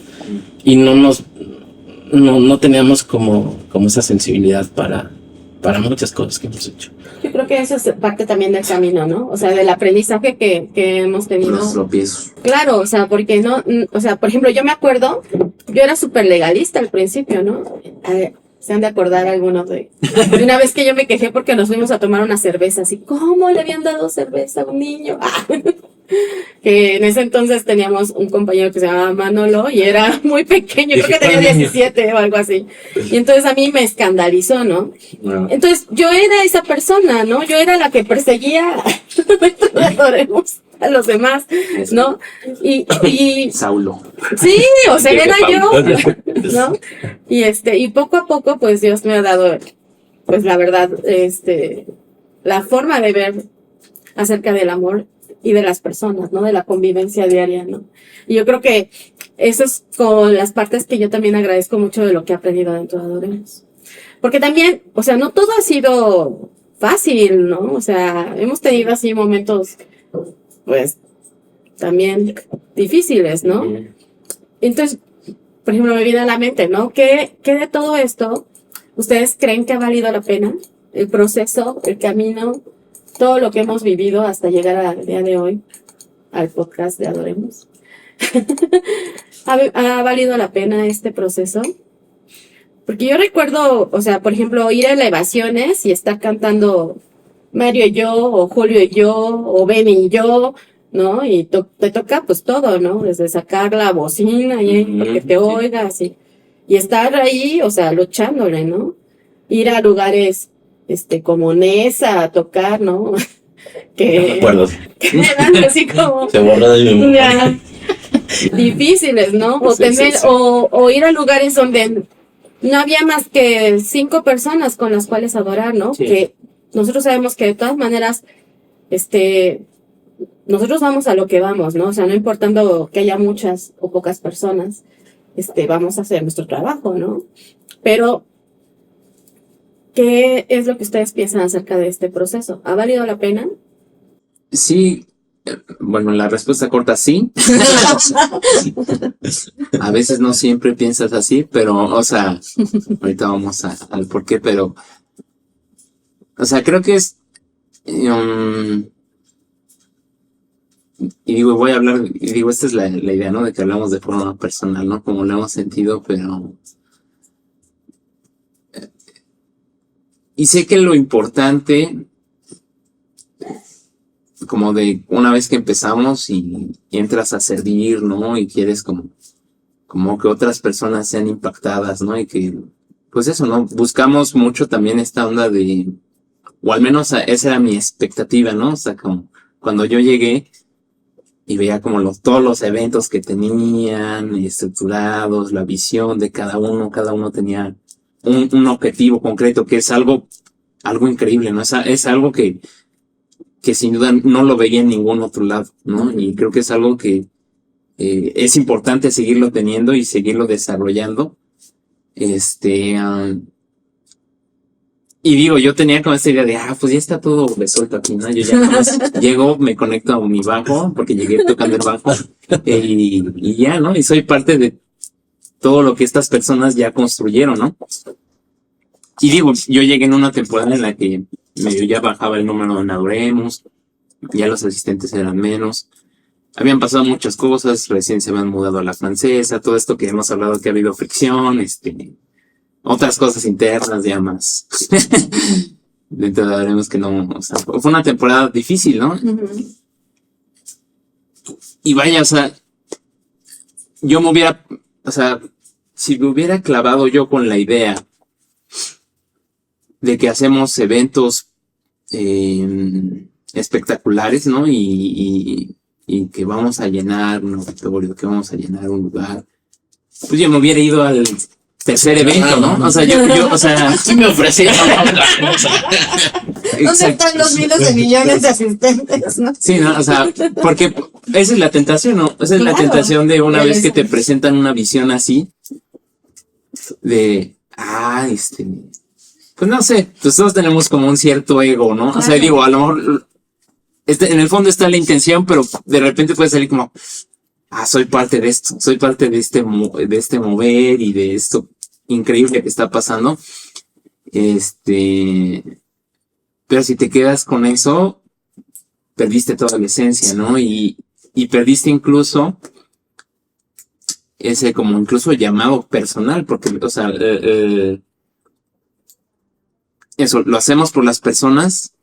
y no teníamos como esa sensibilidad para muchas cosas que hemos hecho.
Yo creo que eso es parte también del camino, ¿no? O sea, del aprendizaje que hemos tenido.
Los tropiezos.
Claro, o sea, porque por ejemplo, yo me acuerdo, yo era súper legalista al principio, ¿no? Se han de acordar algunos de una vez que yo me quejé porque nos fuimos a tomar una cerveza, así, ¿cómo le habían dado cerveza a un niño? Que en ese entonces teníamos un compañero que se llamaba Manolo y era muy pequeño, creo que tenía 17 o algo así. Y entonces a mí me escandalizó, ¿no? Entonces yo era esa persona, ¿no? Yo era la que perseguía adoremos a los demás, ¿no? Y
Saulo.
Sí, o sea, era yo, ¿no? Y poco a poco, pues Dios me ha dado, pues la verdad, la forma de ver acerca del amor y de las personas, ¿no? De la convivencia diaria, ¿no? Y yo creo que eso es con las partes que yo también agradezco mucho de lo que he aprendido dentro de Adoremos. Porque también, o sea, no todo ha sido fácil, ¿no? O sea, hemos tenido así momentos, pues, también difíciles, ¿no? Entonces, por ejemplo, me viene a la mente, ¿no? ¿Qué de todo esto ustedes creen que ha valido la pena? El proceso, el camino, todo lo que hemos vivido hasta llegar al día de hoy, al podcast de Adoremos. ¿Ha valido la pena este proceso? Porque yo recuerdo, o sea, por ejemplo, ir a elevaciones y estar cantando Mario y yo, o Julio y yo, o Benny y yo, ¿no? Y te toca pues todo, ¿no? Desde sacar la bocina y porque te oigas y estar ahí, o sea, luchándole, ¿no? Ir a lugares como Nesa a tocar, ¿no? Que
no me acuerdo.
Que me dan así como
se borra de mi memoria.
Difíciles, ¿no? O
Sí.
o ir a lugares donde no había más que 5 personas con las cuales adorar, ¿no?
Sí.
Que nosotros sabemos que de todas maneras, nosotros vamos a lo que vamos, ¿no? O sea, no importando que haya muchas o pocas personas, vamos a hacer nuestro trabajo, ¿no? Pero, ¿qué es lo que ustedes piensan acerca de este proceso? ¿Ha valido la pena?
Sí, bueno, la respuesta corta sí. A veces no siempre piensas así, pero, o sea, ahorita vamos al por qué, pero, o sea, creo que es, y digo, voy a hablar, y digo, esta es la idea, ¿no? De que hablamos de forma personal, ¿no? Como lo hemos sentido, pero, y sé que lo importante, como de una vez que empezamos y entras a servir, ¿no? Y quieres como que otras personas sean impactadas, ¿no? Y que, pues eso, ¿no? Buscamos mucho también esta onda de, o al menos esa era mi expectativa, ¿no? O sea, como cuando yo llegué y veía como todos los eventos que tenían estructurados, la visión de cada uno tenía un objetivo concreto, que es algo increíble, ¿no? Es algo que sin duda no lo veía en ningún otro lado, ¿no? Y creo que es algo que es importante seguirlo teniendo y seguirlo desarrollando. Y digo, yo tenía como esta idea de, pues ya está todo resuelto aquí, ¿no? Yo ya nomás llego, me conecto a mi bajo, porque llegué tocando el bajo, y ya, ¿no? Y soy parte de todo lo que estas personas ya construyeron, ¿no? Y digo, yo llegué en una temporada en la que medio ya bajaba el número en Adoremos, ya los asistentes eran menos, habían pasado muchas cosas, recién se habían mudado a la francesa, todo esto que hemos hablado que ha habido fricción, otras cosas internas ya más. Dentro de Adoremos que no, o sea, fue una temporada difícil, ¿no?
Uh-huh.
Y vaya, o sea, si me hubiera clavado yo con la idea de que hacemos eventos espectaculares, ¿no? Y que vamos a llenar un auditorio, que vamos a llenar un lugar, pues yo me hubiera ido al tercer evento, ¿no? O sea, yo,
sí me ofrecí.
¿Dónde están los miles de millones de asistentes, no?
Sí, ¿no? O sea, porque esa es la tentación, ¿no? Esa es la tentación de una vez que te presentan una visión así, de, pues no sé, pues todos tenemos como un cierto ego, ¿no? O sea, digo, a lo mejor, en el fondo está la intención, pero de repente puede salir como, soy parte de esto, soy parte de este mover y de esto increíble que está pasando. Pero si te quedas con eso, perdiste toda la esencia, ¿no? Y perdiste incluso ese como incluso llamado personal, porque, o sea, eso, lo hacemos por las personas,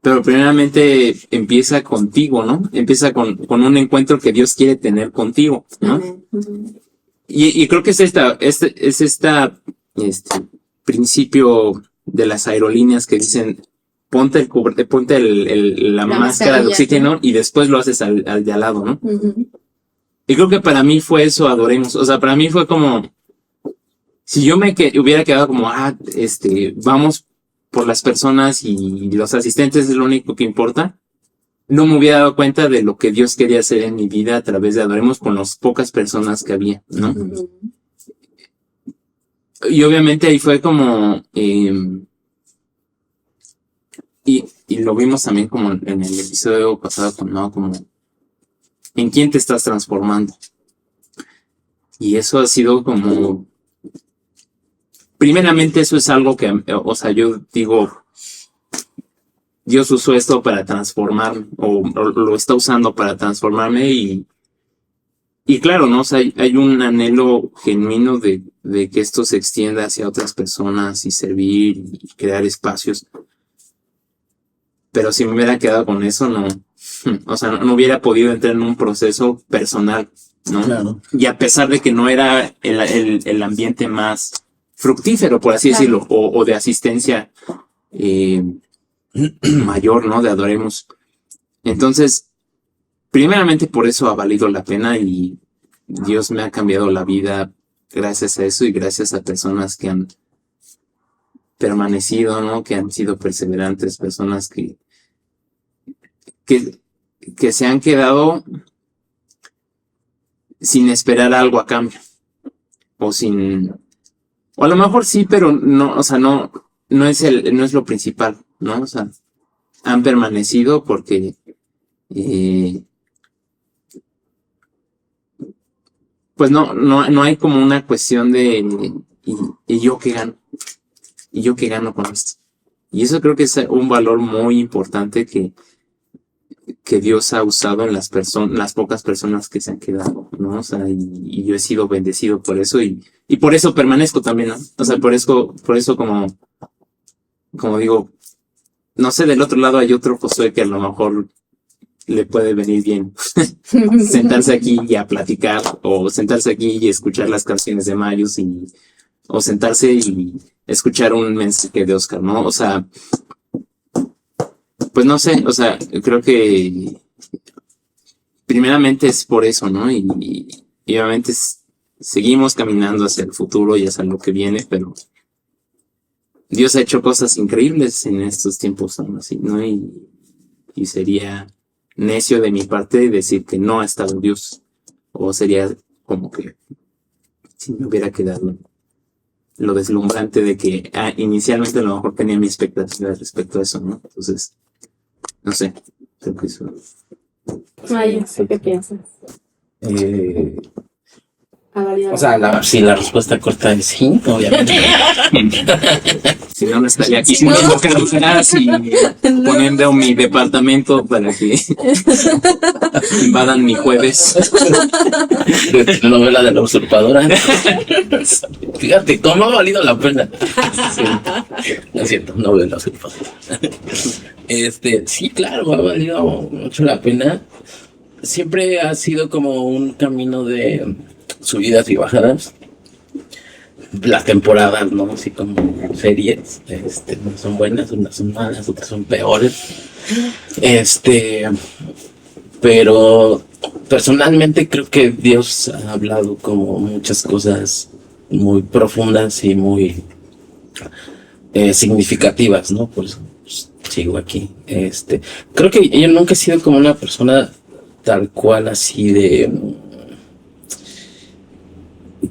pero primeramente empieza contigo, ¿no? Empieza con un encuentro que Dios quiere tener contigo, ¿no?
Uh-huh.
Y creo que es esta principio de las aerolíneas que dicen, ponte la máscara de oxígeno y después lo haces al de al lado, ¿no?
Uh-huh.
Y creo que para mí fue eso, Adoremos. O sea, para mí fue como, si yo hubiera quedado como, vamos por las personas y los asistentes es lo único que importa, no me hubiera dado cuenta de lo que Dios quería hacer en mi vida a través de Adoremos con las pocas personas que había, ¿no?
Uh-huh.
Y obviamente ahí fue como, y lo vimos también como en el episodio pasado, ¿no? Como, ¿en quién te estás transformando? Y eso ha sido como, primeramente eso es algo que, o sea, yo digo, Dios usó esto para transformarme, o lo está usando para transformarme y claro, ¿no? O sea, hay un anhelo genuino de que esto se extienda hacia otras personas y servir y crear espacios. Pero si me hubiera quedado con eso, no, o sea, no hubiera podido entrar en un proceso personal, ¿no?
Claro.
Y a pesar de que no era el ambiente más fructífero, por así
Claro.
decirlo, o de asistencia mayor, ¿no? De Adoremos. Entonces, primeramente por eso ha valido la pena y Dios me ha cambiado la vida gracias a eso y gracias a personas que han permanecido, ¿no? Que han sido perseverantes, personas que se han quedado sin esperar algo a cambio. O a lo mejor sí, pero no, o sea, no es lo principal, ¿no? O sea, han permanecido porque pues no hay como una cuestión de ¿y yo qué gano? ¿Y yo qué gano con esto? Y eso creo que es un valor muy importante que Dios ha usado en las pocas personas que se han quedado, ¿no? O sea, y yo he sido bendecido por eso y por eso permanezco también, ¿no? O sea, por eso como digo, no sé, del otro lado hay otro Josué que a lo mejor le puede venir bien sentarse aquí y a platicar, o sentarse aquí y escuchar las canciones de Marius, o sentarse y escuchar un mensaje de Oscar, ¿no? O sea, pues no sé, o sea, creo que primeramente es por eso, ¿no? Y obviamente seguimos caminando hacia el futuro y hacia lo que viene, pero Dios ha hecho cosas increíbles en estos tiempos aún así, ¿no? Y sería necio de mi parte decir que no ha estado Dios, o sería como que si me hubiera quedado lo deslumbrante de que inicialmente a lo mejor tenía mi expectativa respecto a eso, ¿no? Entonces, no sé, creo que eso.
Ay, ¿tú qué piensas?
O sea, si la respuesta corta es sí, obviamente.
Si no, no estaría aquí poniendo caras y poniendo mi departamento para que invadan mi jueves.
La novela de la usurpadora. Fíjate, ¿cómo ha valido la pena? Sí. No es cierto, novela de la usurpadora. Sí, claro, ha valido mucho la pena. Siempre ha sido como un camino de subidas y bajadas. Las temporadas, ¿no? Así como series, unas son buenas, unas son malas, otras son peores. Pero personalmente creo que Dios ha hablado como muchas cosas muy profundas y muy significativas, ¿no? Pues sigo aquí. Creo que yo nunca he sido como una persona tal cual así de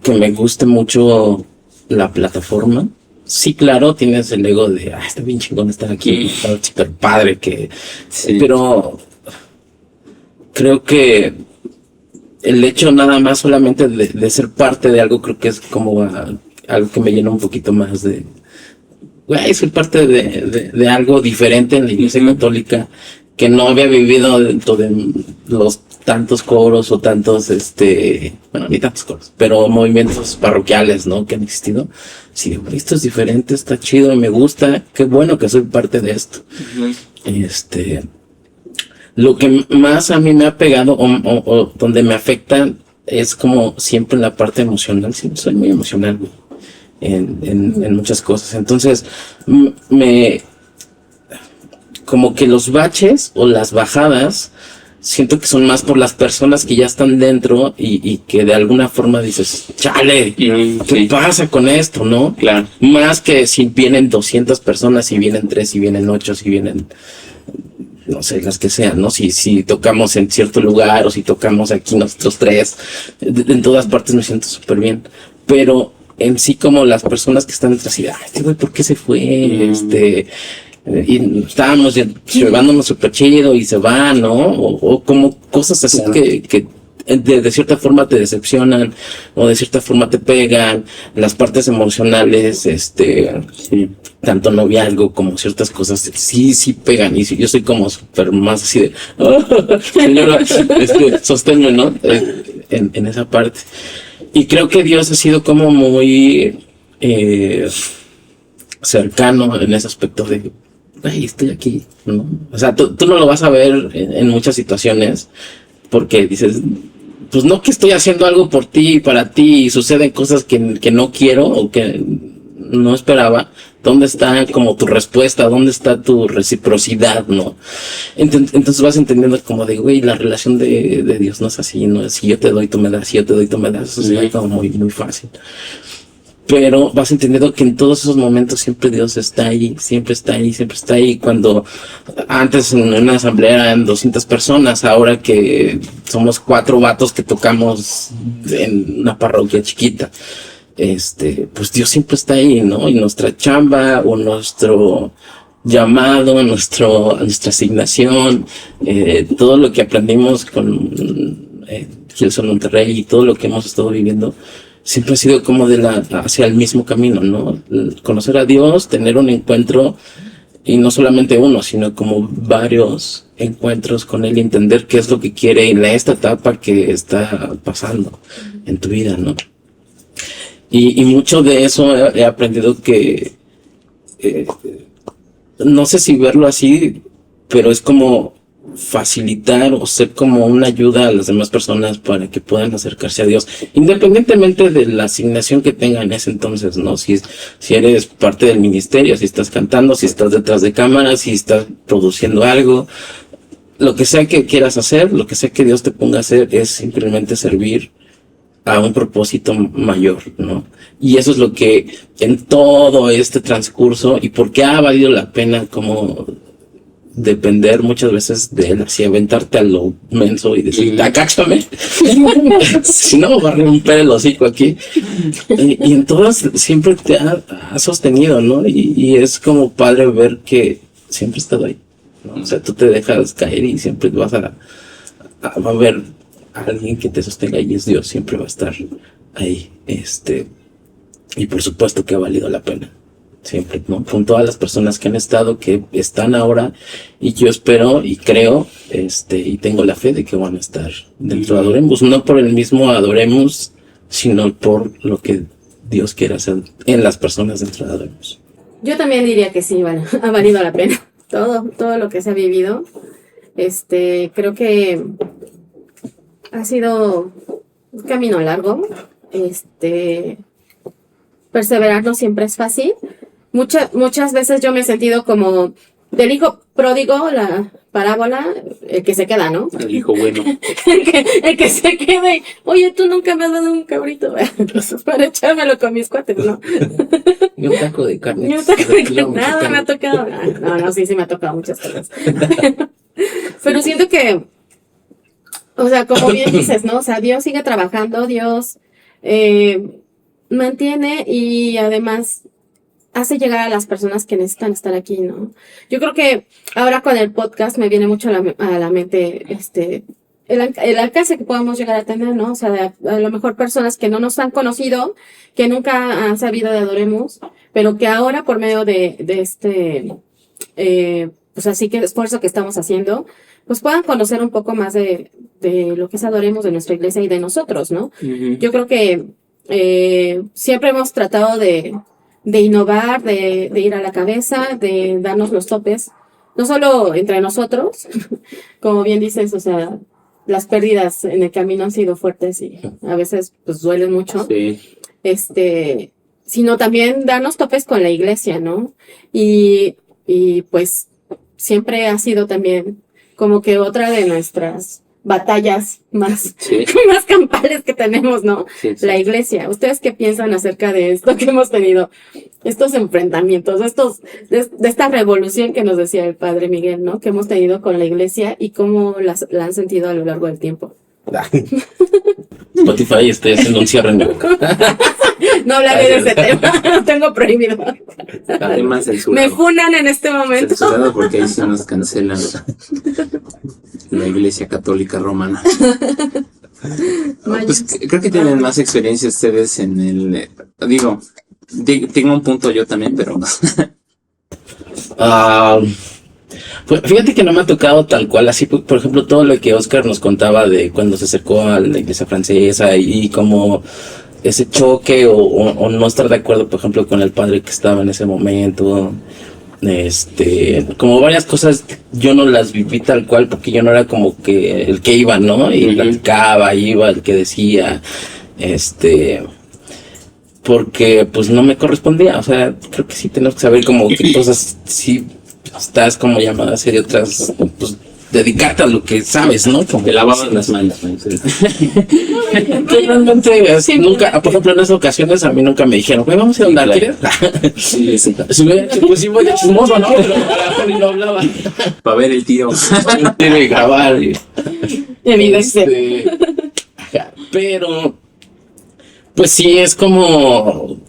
que me guste mucho la plataforma. Sí, claro, tienes el ego de está bien chingón estar aquí, está súper padre que sí. Pero creo que el hecho nada más solamente de ser parte de algo, creo que es como algo que me llena un poquito más de soy parte de algo diferente en la Iglesia Católica que no había vivido dentro de los tantos coros o tantos, bueno, ni tantos coros, pero movimientos parroquiales, ¿no? Que han existido. Sí, esto es diferente, está chido y me gusta, qué bueno que soy parte de esto. Lo que más a mí me ha pegado o donde me afecta es como siempre en la parte emocional. Sí, soy muy emocional en muchas cosas. Entonces, como que los baches o las bajadas siento que son más por las personas que ya están dentro y que de alguna forma dices, chale, ¿qué pasa con esto, no?
Claro.
Más que si vienen 200 personas, si vienen 3, si vienen 8, si vienen, no sé, las que sean, ¿no? Si tocamos en cierto lugar o si tocamos aquí nosotros 3, en todas partes me siento súper bien. Pero en sí como las personas que están detrás, así, este güey, ¿por qué se fue? Y estábamos llevándonos súper chido y se va, ¿no? O como cosas así que de cierta forma te decepcionan o de cierta forma te pegan. Las partes emocionales, tanto noviazgo como ciertas cosas, sí pegan. Y yo soy como súper más así de, señora, sosténme, ¿no? En esa parte. Y creo que Dios ha sido como muy cercano en ese aspecto de estoy aquí, ¿no? O sea, tú no lo vas a ver en muchas situaciones porque dices, pues no que estoy haciendo algo por ti y para ti y suceden cosas que no quiero o que no esperaba, ¿Dónde está como tu respuesta? ¿Dónde está tu reciprocidad, no? Entonces vas entendiendo como de, güey, la relación de Dios no es así, no es si yo te doy, tú me das, si yo te doy, tú me das. Eso sería como muy, muy fácil. Pero vas entendiendo que en todos esos momentos siempre Dios está ahí, siempre está ahí, siempre está ahí. Cuando antes en una asamblea eran 200 personas, ahora que somos 4 vatos que tocamos en una parroquia chiquita, pues Dios siempre está ahí, ¿no? Y nuestra chamba o nuestro llamado, nuestra asignación, todo lo que aprendimos con Hillsong Monterrey y todo lo que hemos estado viviendo, siempre ha sido como hacia el mismo camino, ¿no? Conocer a Dios, tener un encuentro, y no solamente uno, sino como varios encuentros con Él y entender qué es lo que quiere en esta etapa que está pasando en tu vida, ¿no? Y mucho de eso he aprendido que, no sé si verlo así, pero es como facilitar o ser como una ayuda a las demás personas para que puedan acercarse a Dios, independientemente de la asignación que tengan en ese entonces, ¿no? Si eres parte del ministerio, si estás cantando, si estás detrás de cámaras, si estás produciendo algo, lo que sea que quieras hacer, lo que sea que Dios te ponga a hacer, es simplemente servir a un propósito mayor, ¿no? Y eso es lo que en todo este transcurso, y porque ha valido la pena como depender muchas veces de Él, así aventarte a lo menso y decir, acáchame, si no me va a romper el hocico aquí. Y en todas siempre te ha sostenido, ¿no? Y es como padre ver que siempre he estado ahí, ¿no? O sea, tú te dejas caer y siempre vas va a haber alguien que te sostenga, y es Dios, siempre va a estar ahí, y por supuesto que ha valido la pena. Siempre, ¿no? Con todas las personas que han estado, que están ahora, y yo espero y creo, y tengo la fe de que van a estar dentro de Adoremos, no por el mismo Adoremos, sino por lo que Dios quiere hacer en las personas dentro de Adoremos.
Yo también diría que sí, bueno, ha valido la pena todo lo que se ha vivido. Creo que ha sido un camino largo. Perseverar no siempre es fácil. Muchas veces yo me he sentido como del hijo pródigo, la parábola, el que se queda, ¿no?
El hijo bueno.
el que se queda y, oye, tú nunca me has dado un cabrito para echármelo con mis cuates, ¿no?
Ni un taco de carne.
Ni un taco de carne, nada me ha tocado. No, sí me ha tocado muchas cosas. Pero siento que, o sea, como bien dices, ¿no? O sea, Dios sigue trabajando, Dios mantiene y además hace llegar a las personas que necesitan estar aquí, ¿no? Yo creo que ahora con el podcast me viene mucho a la mente el alcance que podemos llegar a tener, ¿no? O sea, a lo mejor personas que no nos han conocido, que nunca han sabido de Adoremos, pero que ahora por medio de pues así que esfuerzo que estamos haciendo, pues puedan conocer un poco más de lo que es Adoremos, de nuestra iglesia y de nosotros, ¿no? Uh-huh. Yo creo que siempre hemos tratado de innovar, de ir a la cabeza, de darnos los topes, no solo entre nosotros, como bien dices, o sea, las pérdidas en el camino han sido fuertes y a veces pues duelen mucho.
Sí.
Sino también darnos topes con la iglesia, ¿no? Y pues siempre ha sido también como que otra de nuestras batallas más campales que tenemos, ¿no? Sí. La iglesia. ¿Ustedes qué piensan acerca de esto que hemos tenido? Estos enfrentamientos, de esta revolución que nos decía el padre Miguel, ¿no? Que hemos tenido con la iglesia y cómo la han sentido a lo largo del tiempo.
Spotify, estoy haciendo un cierre en mi boca.
No hablaré de ese tema, lo tengo prohibido.
Además, censurado.
Me funan en este momento.
Censurado porque ahí se nos cancelan la Iglesia Católica Romana. Pues creo que tienen más experiencia ustedes en el... Digo, tengo un punto yo también, pero...
Pues fíjate que no me ha tocado tal cual, así por ejemplo todo lo que Oscar nos contaba de cuando se acercó a la iglesia francesa y como ese choque o no estar de acuerdo, por ejemplo, con el padre que estaba en ese momento, como varias cosas yo no las viví tal cual porque yo no era como que el que iba, ¿no? Y platicaba, iba el que decía, porque pues no me correspondía. O sea, creo que sí tenemos que saber como qué cosas sí estás como llamada a hacer y otras, pues dedicarte a lo que sabes, ¿no? Como
Te lavaban las manos, ¿no?
que realmente nunca, por ejemplo, en esas ocasiones a mí nunca me dijeron, güey, vamos a hablar, ¿quieres?
Sí, sí.
Si me hubiera hecho, pues sí voy de chismoso, ¿no? Pero a lo mejor y no hablaba.
Para ver el tiro.
Tiene que grabar y
Evidente.
ajá, pero pues sí es como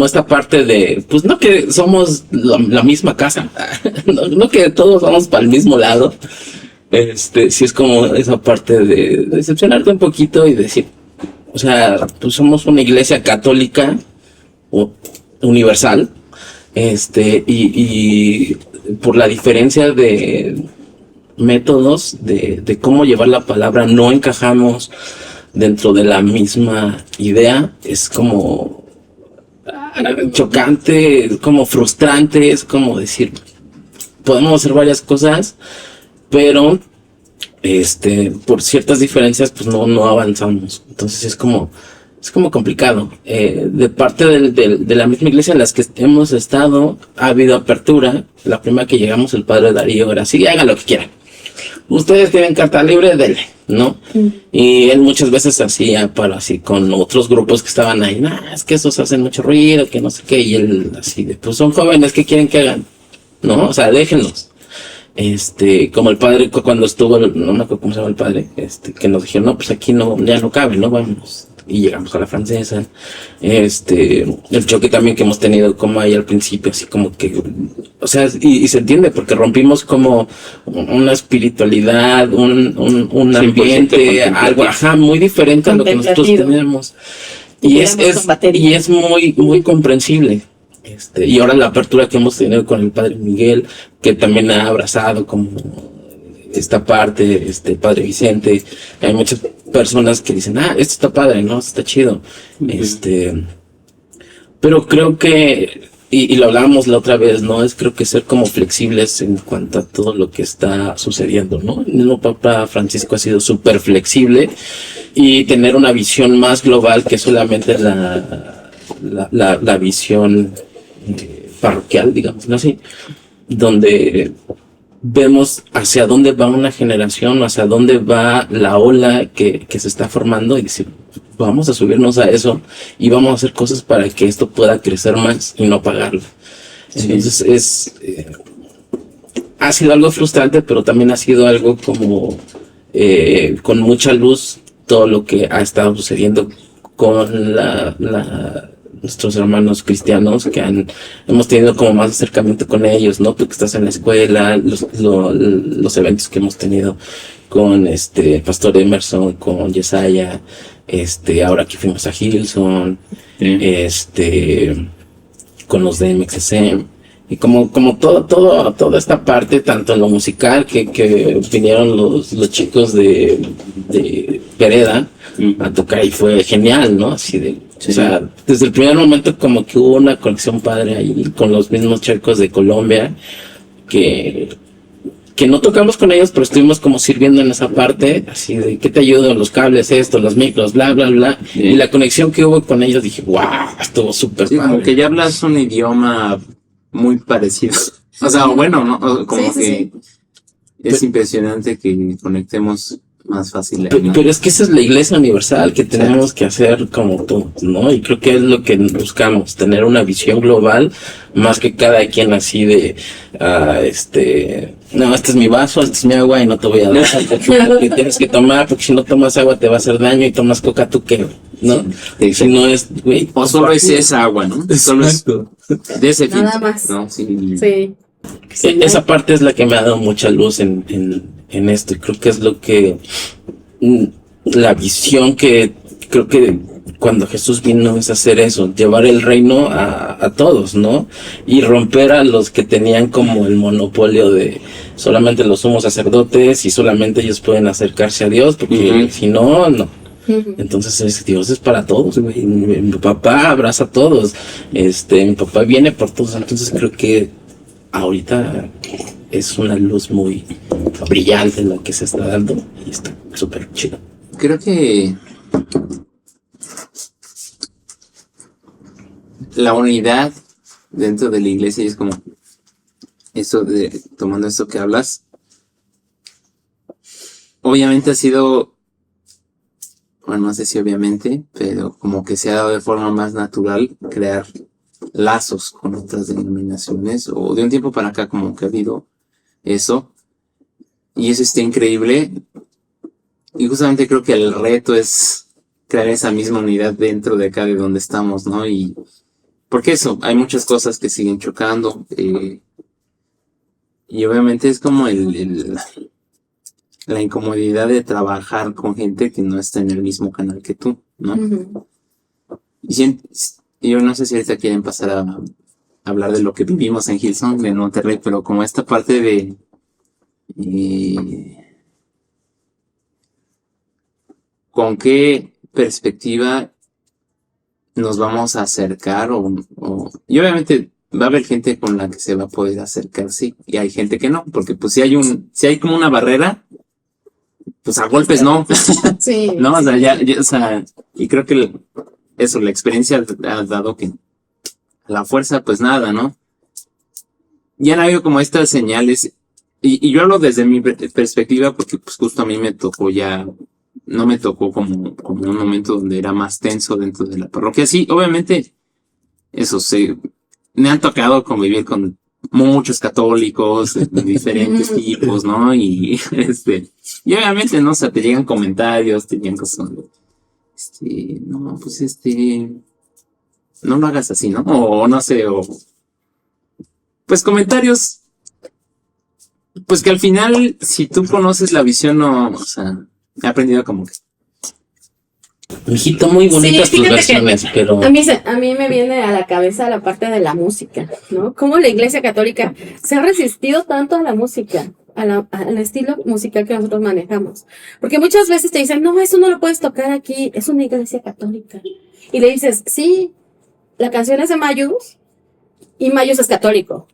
esta parte de, pues no que somos la misma casa, no que todos vamos para el mismo lado, sí es como esa parte de decepcionarte un poquito y decir, o sea, pues somos una iglesia católica universal, y por la diferencia de métodos de cómo llevar la palabra, no encajamos dentro de la misma idea, es como chocante, es como frustrante, es como decir, podemos hacer varias cosas, pero por ciertas diferencias pues no avanzamos. Entonces es como complicado. De parte de la misma iglesia en las que hemos estado, ha habido apertura. La primera que llegamos, el padre Darío era así, hagan lo que quieran. Ustedes tienen carta libre, denle, ¿no? Y él muchas veces hacía para así con otros grupos que estaban ahí, es que esos hacen mucho ruido, que no sé qué, y él así de, pues son jóvenes, ¿qué quieren que hagan? ¿No? O sea, déjenlos. Como el padre cuando estuvo, no me acuerdo cómo se llama el padre, que nos dijeron, no, pues aquí ya no cabe, ¿no? Vamos. Y llegamos a la francesa. El choque también que hemos tenido como ahí al principio, así como que, o sea, y se entiende porque rompimos como una espiritualidad, un ambiente, algo, muy diferente a lo que nosotros tenemos. Y es muy, muy comprensible. Y ahora la apertura que hemos tenido con el padre Miguel, que también ha abrazado como esta parte, padre Vicente, hay muchas personas que dicen, esto está padre, ¿no? Esto está chido. Pero creo que, y lo hablábamos la otra vez, ¿no? Creo que ser como flexibles en cuanto a todo lo que está sucediendo, ¿no? El mismo Papa Francisco ha sido súper flexible y tener una visión más global que solamente la visión parroquial, digamos, ¿no? Así, donde vemos hacia dónde va una generación, hacia dónde va la ola que se está formando y decir, vamos a subirnos a eso y vamos a hacer cosas para que esto pueda crecer más y no apagarlo. Sí. Entonces ha sido algo frustrante, pero también ha sido algo como con mucha luz todo lo que ha estado sucediendo con nuestros hermanos cristianos que hemos tenido como más acercamiento con ellos, ¿no? Tú que estás en la escuela, los eventos que hemos tenido con Pastor Emerson, con Yesaya, ahora que fuimos a Hillsong, con los de MXSM, y como toda esta parte, tanto en lo musical, que vinieron los chicos de Pereda a tocar y fue genial, ¿no? Así de, sí. O sea, desde el primer momento como que hubo una conexión padre ahí con los mismos chicos de Colombia, que no tocamos con ellos, pero estuvimos como sirviendo en esa parte, así de, ¿qué te ayudo? Los cables, los micros, bla, bla, bla. Sí. Y la conexión que hubo con ellos, dije, wow, estuvo súper padre.
Como que ya hablas un idioma muy parecido. O sea, bueno, ¿no? Como que es impresionante que conectemos más fácil. ¿No?
Pero es que esa es la iglesia universal que tenemos que hacer como tú, ¿no? Y creo que es lo que buscamos, tener una visión global, más que cada quien así de, no, este es mi vaso, este es mi agua y no te voy a dar que tienes que tomar, porque si no tomas agua te va a hacer daño y tomas coca, ¿tú qué? ¿No? Sí. Si no es, güey.
O solo es esa agua, ¿no? Solo es de ese fin.
Nada más.
¿No? Sí.
Esa parte es la que me ha dado mucha luz en esto, y creo que es lo que la visión que creo que cuando Jesús vino es hacer eso, llevar el reino a todos, ¿no? Y romper a los que tenían como el monopolio de solamente los sumos sacerdotes y solamente ellos pueden acercarse a Dios, porque si no. Entonces Dios es para todos, güey. Mi papá abraza a todos, mi papá viene por todos. Entonces creo que ahorita es una luz muy brillante la que se está dando y está súper chido.
Creo que la unidad dentro de la iglesia, y es como eso de, tomando esto que hablas, obviamente ha sido, bueno, no sé si obviamente, pero como que se ha dado de forma más natural crear lazos con otras denominaciones, o de un tiempo para acá como que ha habido eso, y eso está increíble, y justamente creo que el reto es crear esa misma unidad dentro de acá de donde estamos, ¿no? Y porque eso, hay muchas cosas que siguen chocando, y obviamente es como la incomodidad de trabajar con gente que no está en el mismo canal que tú, ¿no?
Ujú.
Yo no sé si ahorita quieren pasar a hablar de lo que vivimos en Hillsong, de Monterrey, pero como esta parte de con qué perspectiva nos vamos a acercar y obviamente va a haber gente con la que se va a poder acercar, sí, y hay gente que no, porque pues si hay como una barrera, pues a golpes no.
Sí.
No, o sea, o sea, y creo que eso, la experiencia ha dado que la fuerza, pues nada, ¿no? Ya han habido como estas señales, y yo hablo desde mi perspectiva, porque pues justo a mí me tocó no me tocó como un momento donde era más tenso dentro de la parroquia. Sí, obviamente, eso me han tocado convivir con muchos católicos de diferentes tipos, ¿no? Y y obviamente, ¿no? O sea, te llegan comentarios, te llegan cosas donde, no, pues no lo hagas así, ¿no? O no sé, pues comentarios, pues que al final, si tú conoces la visión, no, o sea, he aprendido como que
Mijito, muy bonitas
Sí,
tus
fíjate que
versiones, pero
a mí me viene a la cabeza la parte de la música, ¿no? Cómo la Iglesia Católica se ha resistido tanto a la música, al estilo musical que nosotros manejamos. Porque muchas veces te dicen, no, eso no lo puedes tocar aquí, es una iglesia católica. Y le dices, sí, la canción es de Mayus, y Mayus es católico,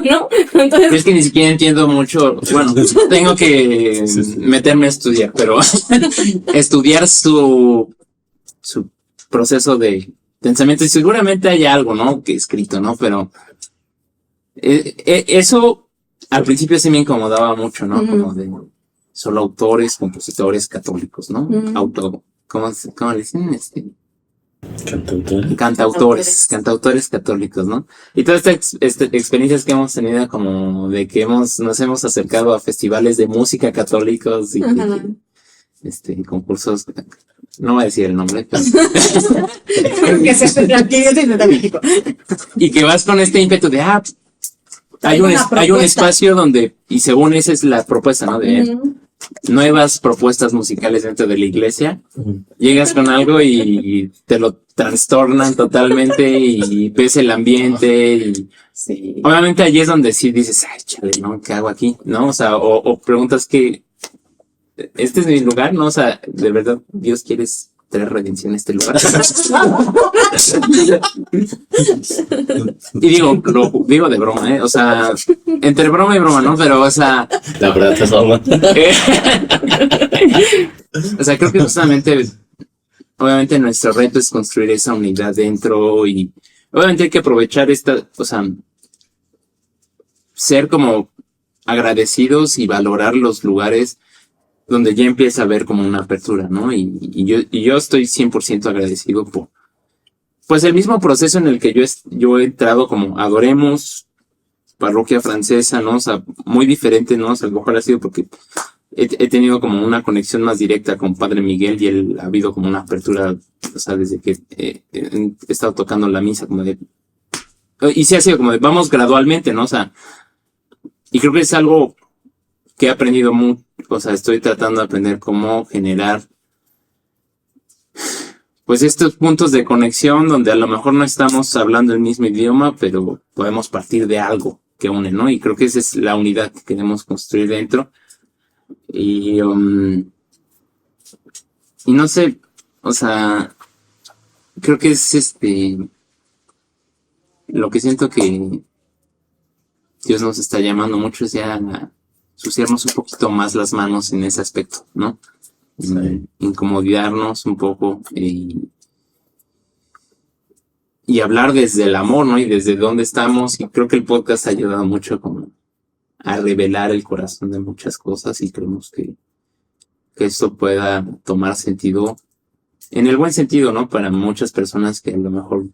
¿no? Entonces,
es que ni siquiera entiendo mucho, bueno, tengo que meterme a estudiar, pero estudiar su proceso de pensamiento, y seguramente hay algo, ¿no? Que escrito, ¿no? Pero eso al principio sí me incomodaba mucho, ¿no? Como de solo autores, compositores católicos, ¿no? ¿Cómo le dicen? Cantautores católicos, ¿no? Y todas estas experiencias que hemos tenido como de que nos hemos acercado a festivales de música católicos y concursos, no voy a decir el nombre, pero y que vas con este ímpetu de hay un espacio donde, y según esa es la propuesta, ¿no? De nuevas propuestas musicales dentro de la iglesia, llegas con algo y te lo trastornan totalmente y ves el ambiente y
sí.
Obviamente allí es donde sí dices, ay, chale, ¿no? ¿Qué hago aquí? ¿No? O sea, o preguntas que este es mi lugar, ¿no? O sea, de verdad, Dios quiere traer redención a este lugar. Y digo de broma, ¿eh? O sea, entre broma y broma, ¿no? Pero, o sea,
la verdad es broma.
O sea, creo que justamente, obviamente nuestro reto es construir esa unidad dentro y obviamente hay que aprovechar o sea, ser como agradecidos y valorar los lugares donde ya empieza a haber como una apertura, ¿no? Y yo estoy 100% agradecido por, pues el mismo proceso en el que yo he entrado como Adoremos, parroquia francesa, ¿no? O sea, muy diferente, ¿no? O sea, a lo mejor ha sido porque he tenido como una conexión más directa con Padre Miguel y él ha habido como una apertura, o sea, desde que he estado tocando la misa como de, y sí ha sido como de, vamos gradualmente, ¿no? O sea, y creo que es algo que he aprendido mucho, o sea, estoy tratando de aprender cómo generar, pues estos puntos de conexión donde a lo mejor no estamos hablando el mismo idioma, pero podemos partir de algo que une, ¿no? Y creo que esa es la unidad que queremos construir dentro. Y no sé, o sea, creo que es lo que siento que Dios nos está llamando mucho es ya a ensuciarnos un poquito más las manos en ese aspecto, ¿no? Sí. Incomodarnos un poco y y hablar desde el amor, ¿no? Y desde dónde estamos. Y creo que el podcast ha ayudado mucho como a revelar el corazón de muchas cosas y creemos que esto pueda tomar sentido, en el buen sentido, ¿no? Para muchas personas que a lo mejor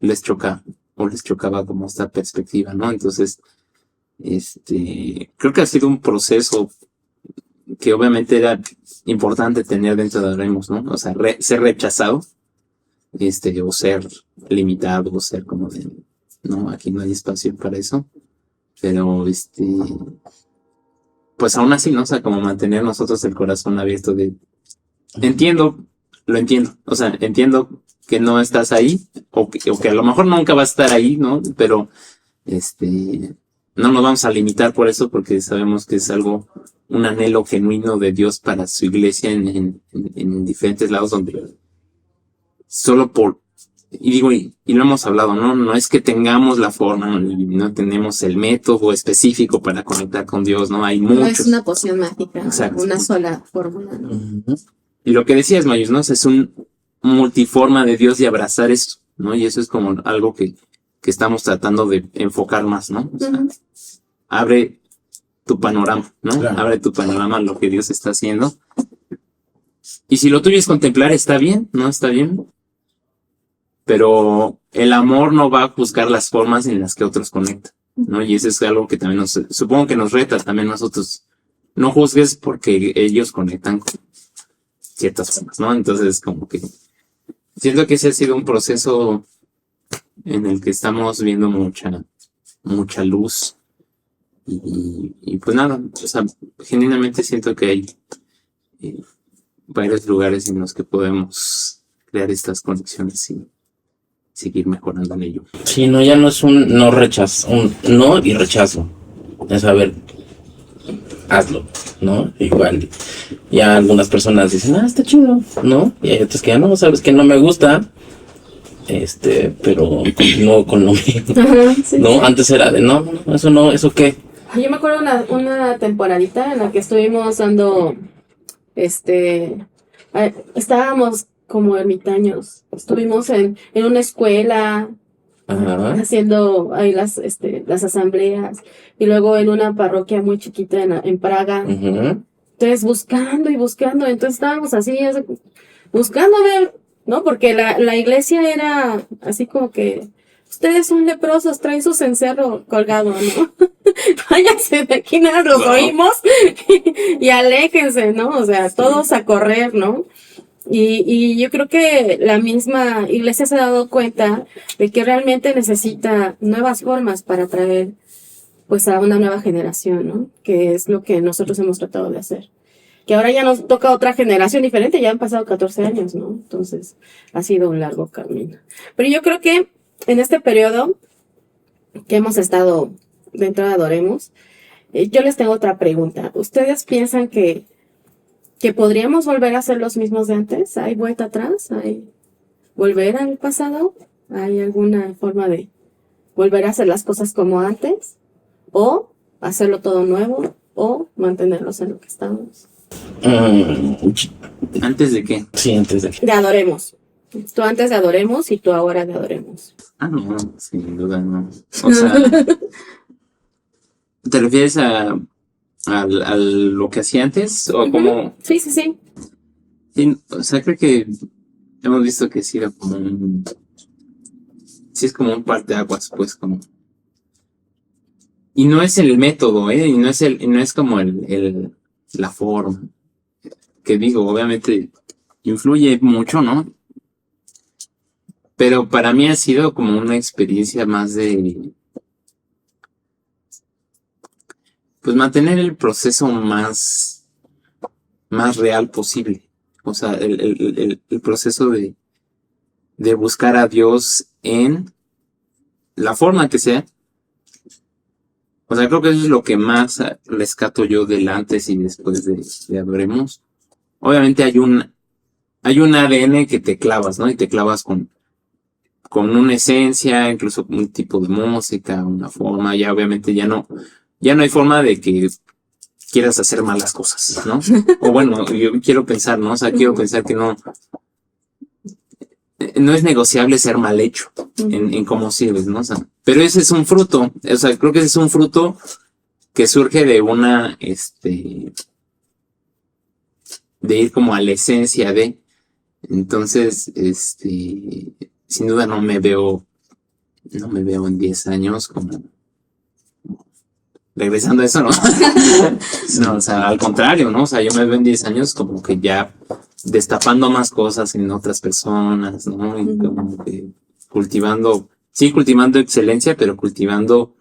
les choca o les chocaba como esta perspectiva, ¿no? Entonces, creo que ha sido un proceso que obviamente era importante tener dentro de Adoremos, ¿no? O sea, ser rechazado, o ser limitado, o ser como de, no, aquí no hay espacio para eso, pero, pues aún así, ¿no? O sea, como mantener nosotros el corazón abierto de, lo entiendo, o sea, entiendo que no estás ahí, o que a lo mejor nunca vas a estar ahí, ¿no? Pero, no nos vamos a limitar por eso, porque sabemos que es algo, un anhelo genuino de Dios para su iglesia en diferentes lados donde solo por, y digo, y lo hemos hablado, ¿no? No es que tengamos la forma, no tenemos el método específico para conectar con Dios, ¿no? Hay muchos.
No es una poción mágica,
Exacto.
Una sola fórmula, ¿no?
Y lo que decías, Mayus, ¿no? Es un multiforma de Dios y abrazar esto, ¿no? Y eso es como algo que estamos tratando de enfocar más, ¿no? O sea, abre tu panorama, ¿no?
Claro.
Abre tu panorama a lo que Dios está haciendo. Y si lo tuyo es contemplar, está bien, ¿no? Está bien. Pero el amor no va a juzgar las formas en las que otros conectan, ¿no? Y eso es algo que también supongo que nos reta también nosotros. No juzgues porque ellos conectan con ciertas formas, ¿no? Entonces, como que siento que ese ha sido un proceso en el que estamos viendo mucha luz. Y pues nada, o sea, genuinamente siento que hay varios lugares en los que podemos crear estas conexiones y seguir mejorando en ello.
Sí, no, ya no es un no rechazo, un no y rechazo. Es a ver, hazlo, ¿no? Igual, ya algunas personas dicen, está chido, ¿no? Y hay otras que ya no, sabes que no me gusta, pero continúo con lo mío,
Ajá, sí,
¿no?
sí.
Antes era de, no, eso no, ¿eso qué?
Yo me acuerdo una temporadita en la que estuvimos dando, estábamos como ermitaños, estuvimos en una escuela,
Ajá.
haciendo ahí las asambleas, y luego en una parroquia muy chiquita en Praga.
Ujú.
Entonces buscando, entonces estábamos así, buscando ver, ¿no? Porque la iglesia era así como que ustedes son leprosos, traen su cencerro colgado, ¿no? Váyanse de aquí, nada, los oímos y aléjense, ¿no? O sea, todos a correr, ¿no? Y yo creo que la misma iglesia se ha dado cuenta de que realmente necesita nuevas formas para atraer pues a una nueva generación, ¿no? Que es lo que nosotros hemos tratado de hacer. Que ahora ya nos toca otra generación diferente, ya han pasado 14 años, ¿no? Entonces ha sido un largo camino. Pero yo creo que en este periodo que hemos estado dentro de Adoremos, yo les tengo otra pregunta. ¿Ustedes piensan que podríamos volver a ser los mismos de antes? ¿Hay vuelta atrás? ¿Hay volver al pasado? ¿Hay alguna forma de volver a hacer las cosas como antes? ¿O hacerlo todo nuevo? ¿O mantenerlos en lo que estamos?
¿Antes de qué?
Sí, antes de que.
De Adoremos. Tú antes de Adoremos y tú ahora de Adoremos.
No, sin duda no. O sea, ¿te refieres a lo que hacía antes? ¿O cómo?
Sí.
Sí, o sea, creo que hemos visto que sí era como sí es como un parteaguas, pues, como. Y no es el método, y no es como la forma. Que digo, obviamente influye mucho, ¿no? Pero para mí ha sido como una experiencia más de, pues, mantener el proceso más real posible. O sea, el proceso de buscar a Dios en la forma que sea. O sea, creo que eso es lo que más rescato yo del antes y después de Adoremos. Obviamente hay un ADN que te clavas, ¿no? Y te clavas con una esencia, incluso un tipo de música, una forma. Ya obviamente ya no hay forma de que quieras hacer malas cosas, ¿no? O bueno, yo quiero pensar, ¿no? O sea, quiero pensar que no. no es negociable ser mal hecho en cómo sirves, ¿no? O sea, pero ese es un fruto, o sea, creo que ese es un fruto que surge de una, de ir como a la esencia de, entonces, sin duda no me veo en 10 años como regresando a eso, ¿no? No, o sea, al contrario, ¿no? O sea, yo me veo en 10 años como que ya destapando más cosas en otras personas, ¿no? Y como que cultivando excelencia, pero cultivando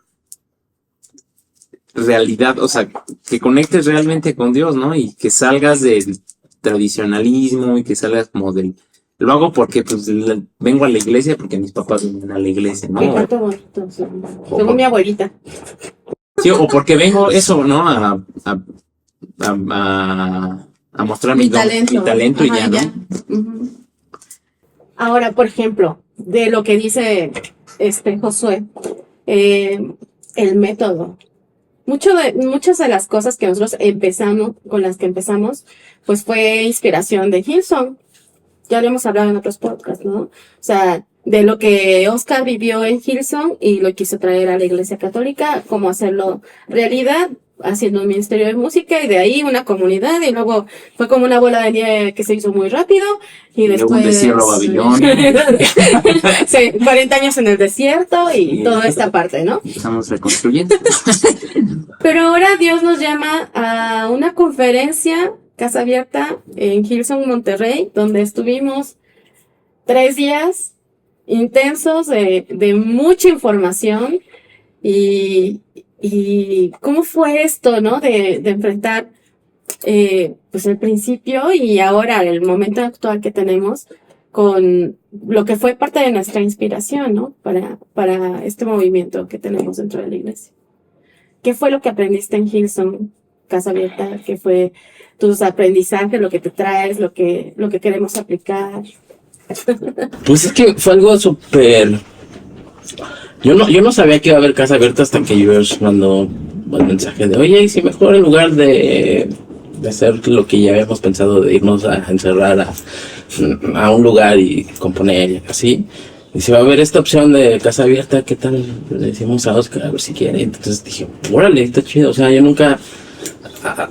realidad, o sea, que conectes realmente con Dios, ¿no? Y que salgas del tradicionalismo y que salgas como del... Lo hago porque pues vengo a la iglesia porque mis papás vienen a la iglesia, ¿no?
Me encantó bonito, sí. Según mi abuelita.
Sí, o porque vengo eso, ¿no? A mostrar mi talento y
Ajá,
ya, ¿no?
ya. Ahora, por ejemplo, de lo que dice Josué, el método. Muchas de las cosas que nosotros con las que empezamos, pues fue inspiración de Hillsong. Ya lo hemos hablado en otros podcasts, ¿no? O sea, de lo que Oscar vivió en Hillsong y lo quiso traer a la Iglesia Católica, cómo hacerlo realidad, haciendo un ministerio de música y de ahí una comunidad y luego fue como una bola de nieve que se hizo muy rápido y después...
Luego un destierro a Babilonia.
Sí, 40 años en el desierto y toda esta parte, ¿no?
Estamos reconstruyendo.
Pero ahora Dios nos llama a una conferencia, Casa Abierta, en Hillsong, Monterrey, donde estuvimos 3 días intensos de mucha información y cómo fue esto, ¿no? De enfrentar pues el principio y ahora el momento actual que tenemos con lo que fue parte de nuestra inspiración, ¿no? Para este movimiento que tenemos dentro de la iglesia. ¿Qué fue lo que aprendiste en Hillsong, Casa Abierta? ¿Qué fue tus aprendizajes, lo que te traes, lo que queremos aplicar?
Pues es que fue algo súper... Yo no sabía que iba a haber Casa Abierta hasta que George mandó el mensaje de, oye, y si mejor en lugar de hacer lo que ya habíamos pensado, de irnos a encerrar a un lugar y componer y así, y si va a haber esta opción de Casa Abierta, ¿qué tal? Le decimos a Oscar a ver si quiere. Entonces dije, órale, está chido. O sea, yo nunca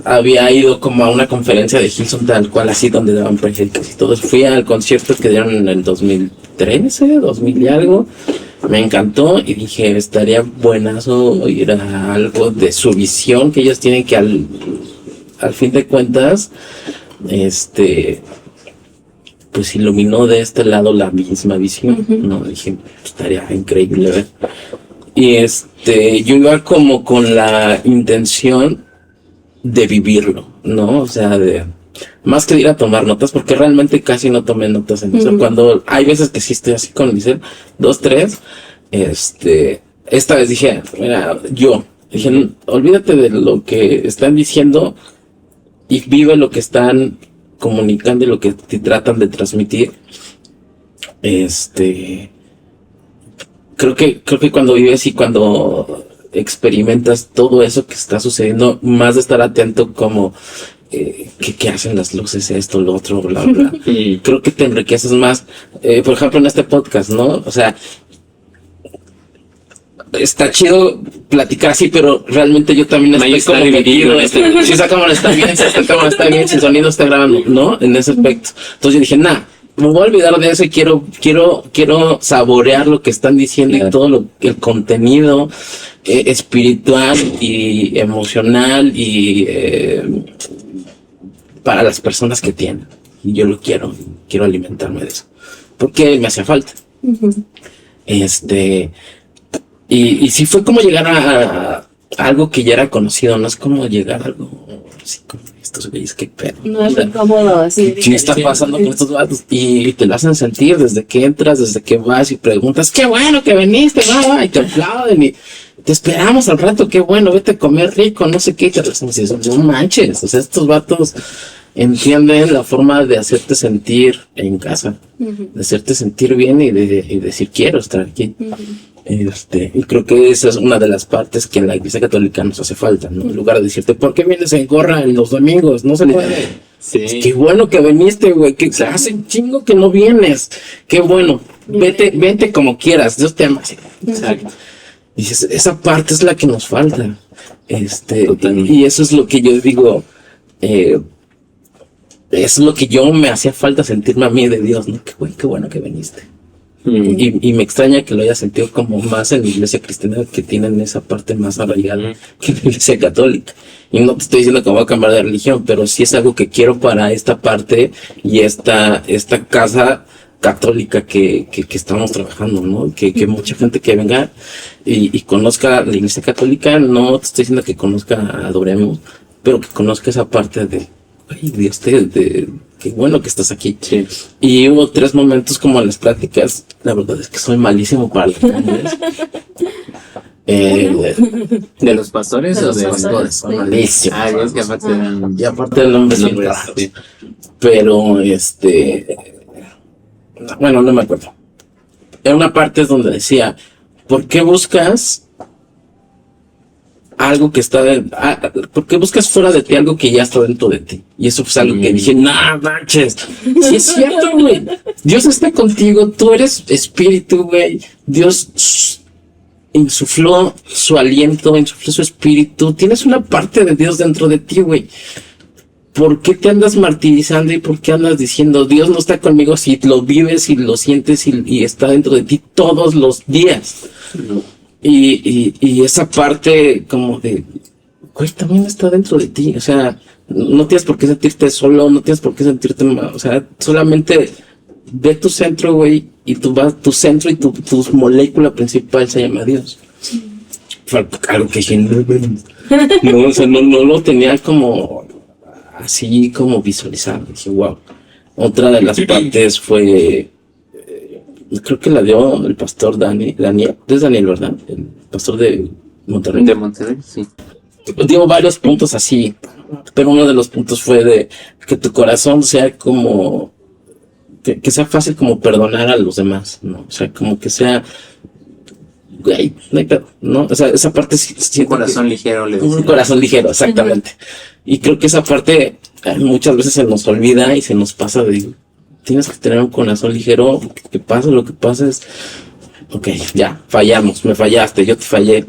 había ido como a una conferencia de Hillsong tal cual así, donde daban prédicas y todo. Fui al concierto que dieron en el 2013, 2000 y algo. Me encantó y dije, estaría buenazo ir a algo de su visión que ellos tienen, que al fin de cuentas, pues iluminó de este lado la misma visión, ¿no? Dije, estaría increíble ver. Y yo iba como con la intención de vivirlo, ¿no? O sea, más que de ir a tomar notas, porque realmente casi no tomé notas en eso. Cuando hay veces que sí estoy así con Lisel, 2, 3, esta vez dije, mira, dije, olvídate de lo que están diciendo y vive lo que están comunicando y lo que te tratan de transmitir. Creo que cuando vives y cuando experimentas todo eso que está sucediendo, más de estar atento como ¿qué hacen las luces, esto, lo otro, bla, bla. Creo que te enriqueces más, por ejemplo en este podcast, ¿no? O sea, está chido platicar así, pero realmente yo también estoy como metido. Si esa cámara está bien, si esta cámara está bien, si el sonido está grabando, ¿no? En ese aspecto. Entonces yo dije, me voy a olvidar de eso y quiero saborear lo que están diciendo y todo el contenido espiritual y emocional y para las personas que tienen. Y yo quiero alimentarme de eso. Porque me hace falta. Y sí fue como llegar a algo que ya era conocido, no es como llegar a algo así como estos güeyes, qué pedo.
No es incómodo, así.
¿Qué está pasando con estos vatos? Y te lo hacen sentir desde que entras, desde que vas y preguntas, qué bueno que viniste, y te aplauden y te esperamos al rato, qué bueno, vete a comer rico, no sé qué, y te hacen así, no manches, o sea, estos vatos entienden la forma de hacerte sentir en casa, de hacerte sentir bien y decir quiero estar aquí. Y creo que esa es una de las partes que en la Iglesia Católica nos hace falta, ¿no? En lugar de decirte, ¿por qué vienes en gorra en los domingos? No se puede.
Sí.
Qué bueno que viniste, güey, que hace un chingo que no vienes. Qué bueno. Vete como quieras, Dios te ama.
Exacto.
Dices, esa parte es la que nos falta.
Totalmente.
Y eso es lo que yo digo, es lo que yo me hacía falta sentirme a mí de Dios, ¿no? Que güey, qué bueno que viniste. Y me extraña que lo haya sentido como más en la iglesia cristiana, que tienen esa parte más arraigada que en la iglesia católica. Y no te estoy diciendo que voy a cambiar de religión, pero sí es algo que quiero para esta parte y esta casa católica que estamos trabajando, ¿no? Que mucha gente que venga y conozca la iglesia católica, no te estoy diciendo que conozca, adoremos, pero que conozca esa parte de, ay, Dios, qué bueno que estás aquí.
Sí.
Y hubo 3 momentos como en las prácticas, la verdad es que soy malísimo para los nombres.
¿De los pastores
De
o
los
de
pastores,
soy malísimo.
Ah, es que aparte eran...
Y aparte el nombre es bien
nombres,
raro.
sí.
Pero bueno, no me acuerdo. En una parte es donde decía, ¿por qué buscas algo que está ¿por qué buscas fuera de ti algo que ya está dentro de ti? Y eso fue algo que dije, nah, manches. Sí es cierto, güey. Dios está contigo, tú eres espíritu, güey. Dios insufló su aliento, insufló su espíritu. Tienes una parte de Dios dentro de ti, güey. ¿Por qué te andas martirizando y por qué andas diciendo Dios no está conmigo si lo vives y lo sientes y está dentro de ti todos los días? Y esa parte como de, güey, también está dentro de ti. O sea, no tienes por qué sentirte solo, no tienes por qué sentirte mal. O sea, solamente ve tu centro, güey, y tu centro y tu molécula principal se llama Dios. Fue algo que dije, no, o sea, no lo tenía como así como visualizado. Dije, wow. Otra de las partes fue, creo que la dio el pastor Daniel, es Daniel, ¿verdad? El pastor de Monterrey.
De Monterrey, sí.
Dio varios puntos así, pero uno de los puntos fue de que tu corazón sea como, que sea fácil como perdonar a los demás, ¿no? O sea, como que sea, güey, no hay pedo, ¿no? O sea, esa parte sí
Un corazón ligero, le
un
decía.
corazón ligero, exactamente. Y creo que esa parte muchas veces se nos olvida y se nos pasa de, tienes que tener un corazón ligero, que pase lo que pase es, ok, ya, fallamos, me fallaste, yo te fallé,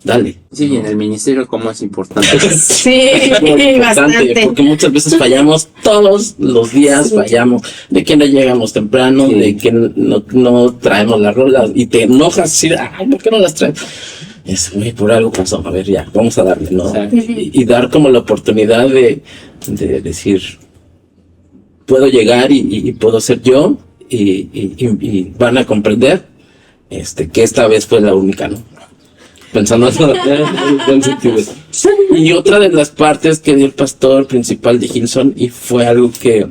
dale.
Sí, y en el ministerio cómo es importante.
Sí,
Muy importante,
bastante.
porque muchas veces fallamos, todos los días
Sí.
fallamos, de que no llegamos temprano,
Sí.
de que no traemos las rolas y te enojas y ay, ¿por qué no las traes? Es, güey, por algo pasó, a ver, ya, vamos a darle, ¿no?
Exacto.
Y dar como la oportunidad de decir, puedo llegar y puedo ser yo y van a comprender que esta vez fue la única, ¿no? Pensando en el buen sentido. Y otra de las partes que dio el pastor principal de Hilson, y fue algo que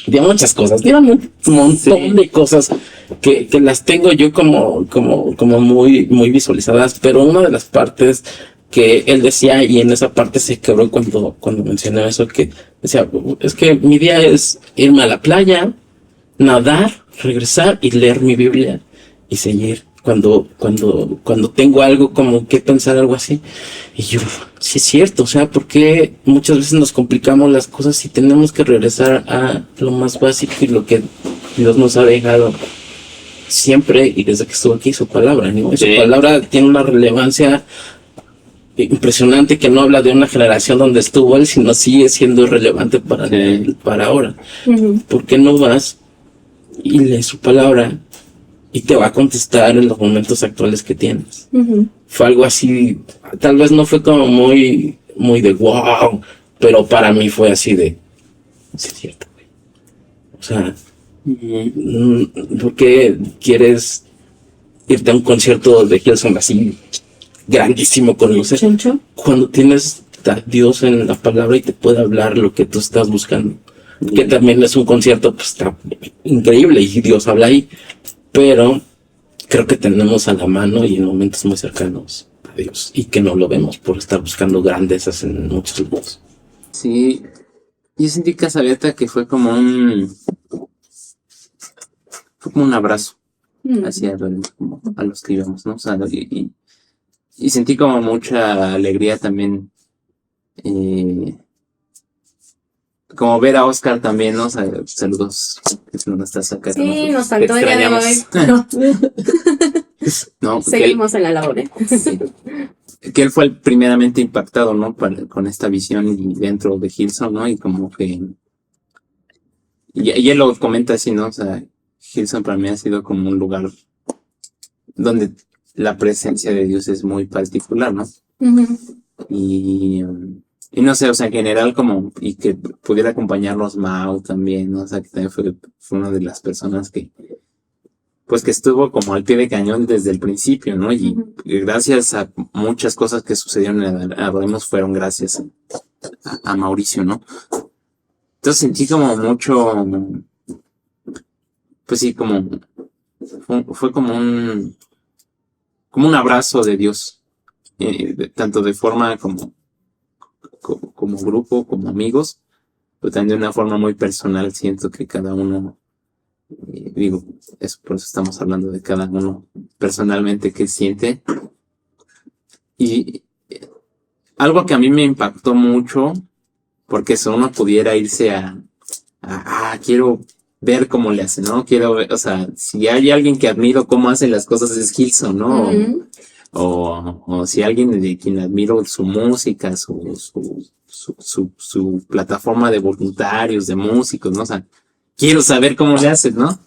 dio muchas cosas, dieron un montón de cosas que las tengo yo como muy, muy visualizadas, pero una de las partes que él decía, y en esa parte se quebró cuando mencioné eso, que decía, es que mi día es irme a la playa, nadar, regresar y leer mi Biblia y seguir. Cuando tengo algo como que pensar algo así. Y yo, sí es cierto, o sea, porque muchas veces nos complicamos las cosas y tenemos que regresar a lo más básico y lo que Dios nos ha dejado siempre y desde que estuvo aquí su palabra, ¿no?
Sí.
Su palabra tiene una relevancia impresionante que no habla de una generación donde estuvo él, sino sigue siendo relevante para ahora. ¿Por qué no vas y lees su palabra? Y te va a contestar en los momentos actuales que tienes. Fue algo así, tal vez no fue como muy, muy de wow, pero para mí fue así de, sí es cierto, güey. O sea, ¿por qué quieres irte a un concierto de Hilson así, grandísimo con luces, cuando tienes a Dios en la palabra y te puede hablar lo que tú estás buscando? Que también es un concierto, pues está increíble y Dios habla ahí. Pero creo que tenemos a la mano y en momentos muy cercanos a Dios y que no lo vemos por estar buscando grandezas en muchos lugares.
Sí, yo sentí Casa Abierta que fue como un abrazo hacia a los que íbamos, ¿no? O sea, y sentí como mucha alegría también, como ver a Oscar también, ¿no? O sea, saludos, que no estás acá.
Sí, nos
Te
faltó el día de
extrañamos.
hoy.
No,
Seguimos en la labor, ¿eh?
sí. Que él fue el primeramente impactado, ¿no? Con esta visión y dentro de Hillsong, ¿no? Y como que... Y él lo comenta así, ¿no? O sea, Hillsong para mí ha sido como un lugar donde la presencia de Dios es muy particular, ¿no? Y no sé, o sea, en general como... Y que pudiera acompañarnos Mau también, ¿no? O sea, que también fue una de las personas que... Pues que estuvo como al pie de cañón desde el principio, ¿no? Y gracias a muchas cosas que sucedieron en Adoremos fueron gracias a Mauricio, ¿no? Entonces sentí como mucho, pues sí, como, fue como un abrazo de Dios, tanto de forma como grupo, como amigos, pero también de una forma muy personal. Siento que cada uno, digo, por eso estamos hablando de cada uno personalmente que siente. Y algo que a mí me impactó mucho, porque eso uno pudiera irse quiero ver cómo le hace, ¿no? Quiero ver, o sea, si hay alguien que admiro cómo hace las cosas es Hillsong, ¿no? O si alguien de quien admiro su música, su plataforma de voluntarios, de músicos, ¿no? O sea, quiero saber cómo le haces, ¿no?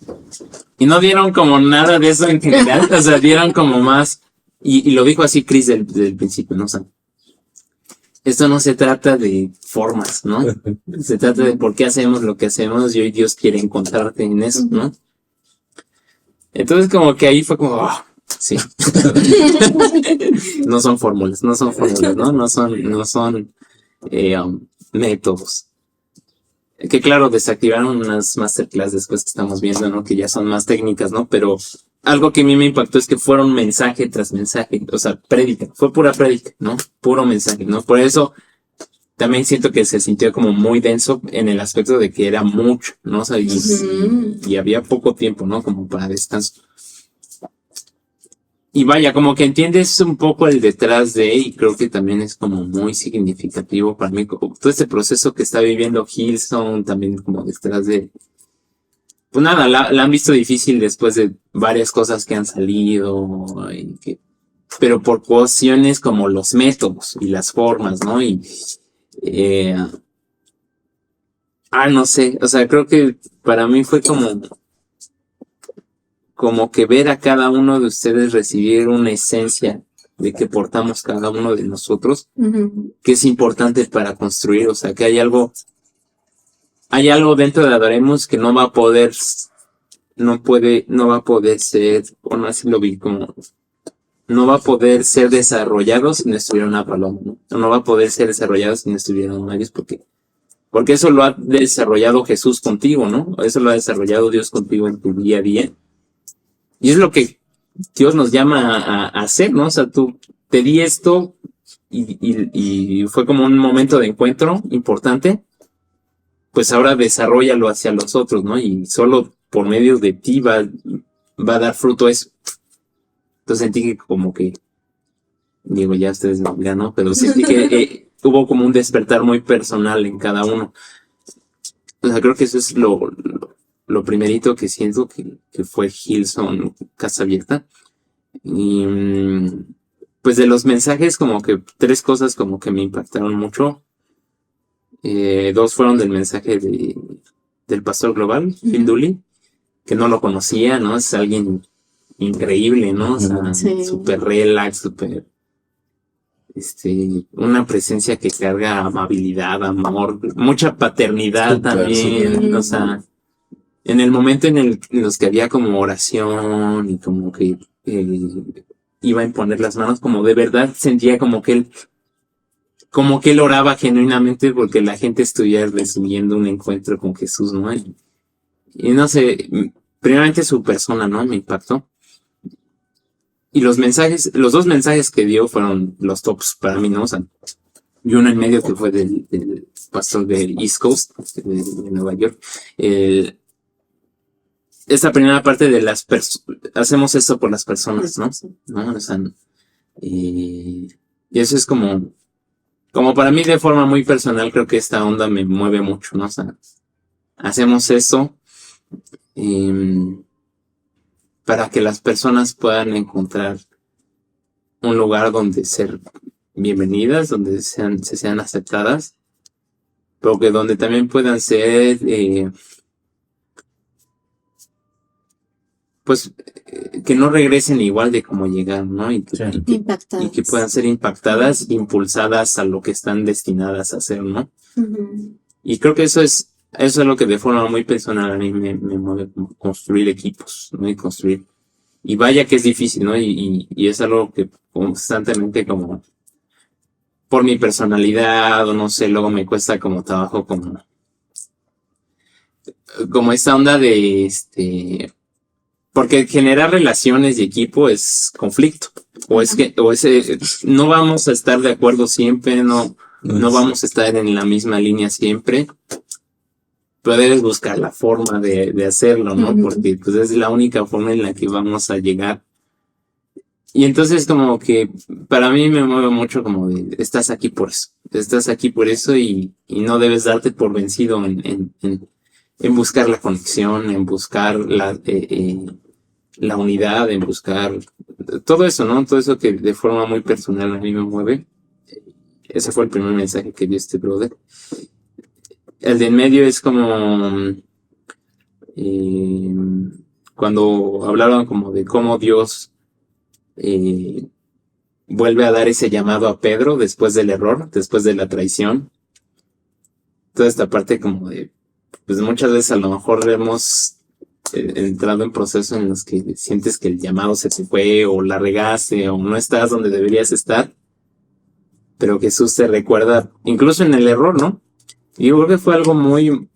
Y no dieron como nada de eso en general, o sea, dieron como más, y lo dijo así Chris del principio, ¿no? O sea, esto no se trata de formas, ¿no? Se trata de por qué hacemos lo que hacemos y hoy Dios quiere encontrarte en eso, ¿no? Entonces como que ahí fue como, sí. No son fórmulas, ¿no? No son métodos. Que claro, desactivaron unas masterclass después que estamos viendo, ¿no? Que ya son más técnicas, ¿no? Pero algo que a mí me impactó es que fueron mensaje tras mensaje, o sea, prédica, fue pura prédica, ¿no? Puro mensaje, ¿no? Por eso también siento que se sintió como muy denso en el aspecto de que era mucho, ¿no? O sea, y había poco tiempo, ¿no? Como para descanso. Y vaya, como que entiendes un poco el detrás de, y creo que también es como muy significativo para mí, todo este proceso que está viviendo Hillsong, también como detrás de, pues nada, la han visto difícil después de varias cosas que han salido, pero por cuestiones como los métodos y las formas, ¿no? No sé, o sea, creo que para mí fue como que ver a cada uno de ustedes recibir una esencia de que portamos cada uno de nosotros, que es importante para construir, o sea, que hay algo dentro de Adoremos que no va a poder ser, o no así lo vi como, no va a poder ser desarrollado si no estuviera una paloma, ¿no? No va a poder ser desarrollado si no estuvieran Marios, porque eso lo ha desarrollado Jesús contigo, ¿no? Eso lo ha desarrollado Dios contigo en tu día a día. Y es lo que Dios nos llama a hacer, ¿no? O sea, tú te di esto y fue como un momento de encuentro importante, pues ahora desarróllalo hacia los otros, ¿no? Y solo por medio de ti va a dar fruto eso. Entonces sentí que como que, digo, ya ustedes me dirán, ¿no? Pero sentí que hubo como un despertar muy personal en cada uno. O sea, creo que eso es lo primerito que siento que fue Hillsong Casa Abierta. Y pues de los mensajes, como que 3 cosas como que me impactaron mucho. 2 fueron del mensaje del pastor global, Phil Dooley, que no lo conocía, ¿no? Es alguien increíble, ¿no? O sea, súper relax, súper una presencia que carga amabilidad, amor, mucha paternidad también, o sea, en el momento en los que había como oración y como que iba a imponer las manos, como de verdad sentía como que él oraba genuinamente porque la gente estuviera recibiendo un encuentro con Jesús, ¿no? Y no sé, primeramente su persona, ¿no? Me impactó. Y los 2 mensajes que dio fueron los tops para mí, ¿no? O sea, y uno en medio que fue del pastor del East Coast, de Nueva York. Esta primera parte de hacemos esto por las personas, ¿no? ¿No? O sea, y eso es como como para mí de forma muy personal, creo que esta onda me mueve mucho, ¿no? O sea, hacemos eso para que las personas puedan encontrar un lugar donde ser bienvenidas, donde se sean aceptadas, pero que donde también puedan ser, pues, que no regresen igual de como llegaron, ¿no?
Sí.
Impactadas.
Y que puedan ser impactadas, impulsadas a lo que están destinadas a hacer, ¿no?
Ujú.
Y creo que eso es lo que de forma muy personal a mí me mueve, como construir equipos, ¿no? Y construir. Y vaya que es difícil, ¿no? Y es algo que constantemente como por mi personalidad o no sé, luego me cuesta como trabajo como esta onda de porque generar relaciones y equipo es conflicto. O es que, no vamos a estar de acuerdo siempre, no vamos a estar en la misma línea siempre. Pero debes buscar la forma de hacerlo, ¿no?
Ujú.
Porque pues es la única forma en la que vamos a llegar. Y entonces como que para mí me mueve mucho como de, estás aquí por eso y no debes darte por vencido en buscar la conexión, en buscar la unidad, en buscar todo eso, ¿no? Todo eso que de forma muy personal a mí me mueve. Ese fue el primer mensaje que dio este brother. El de en medio es como eh, cuando hablaron como de cómo Dios vuelve a dar ese llamado a Pedro después del error, después de la traición. Toda esta parte como de, pues muchas veces a lo mejor hemos entrado en procesos en los que sientes que el llamado se te fue o la regaste o no estás donde deberías estar, pero Jesús te recuerda, incluso en el error, ¿no? Y yo creo que fue algo muy,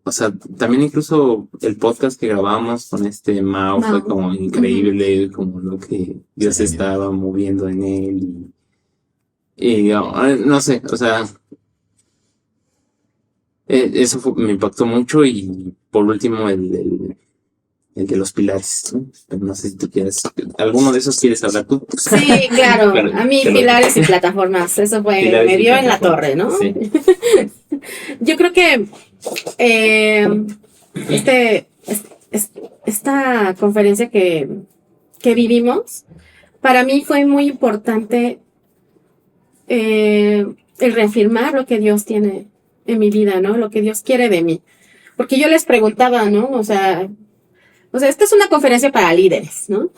o sea, también incluso el podcast que grabamos con Mao fue como increíble, como lo que Dios estaba moviendo en él y no sé, o sea, eso me impactó mucho y por último el de los pilares, ¿no? Pero no sé si tú quieres, ¿alguno de esos quieres hablar tú?
Sí, claro.
Pero-
A mí
pero-
pilares y plataformas, eso fue,
Pilares
me
y
dio en la
plataformas,
torre, ¿no?
sí.
Yo creo que esta conferencia que vivimos, para mí fue muy importante el reafirmar lo que Dios tiene en mi vida, ¿no? Lo que Dios quiere de mí. Porque yo les preguntaba, ¿no? O sea, esta es una conferencia para líderes, ¿no?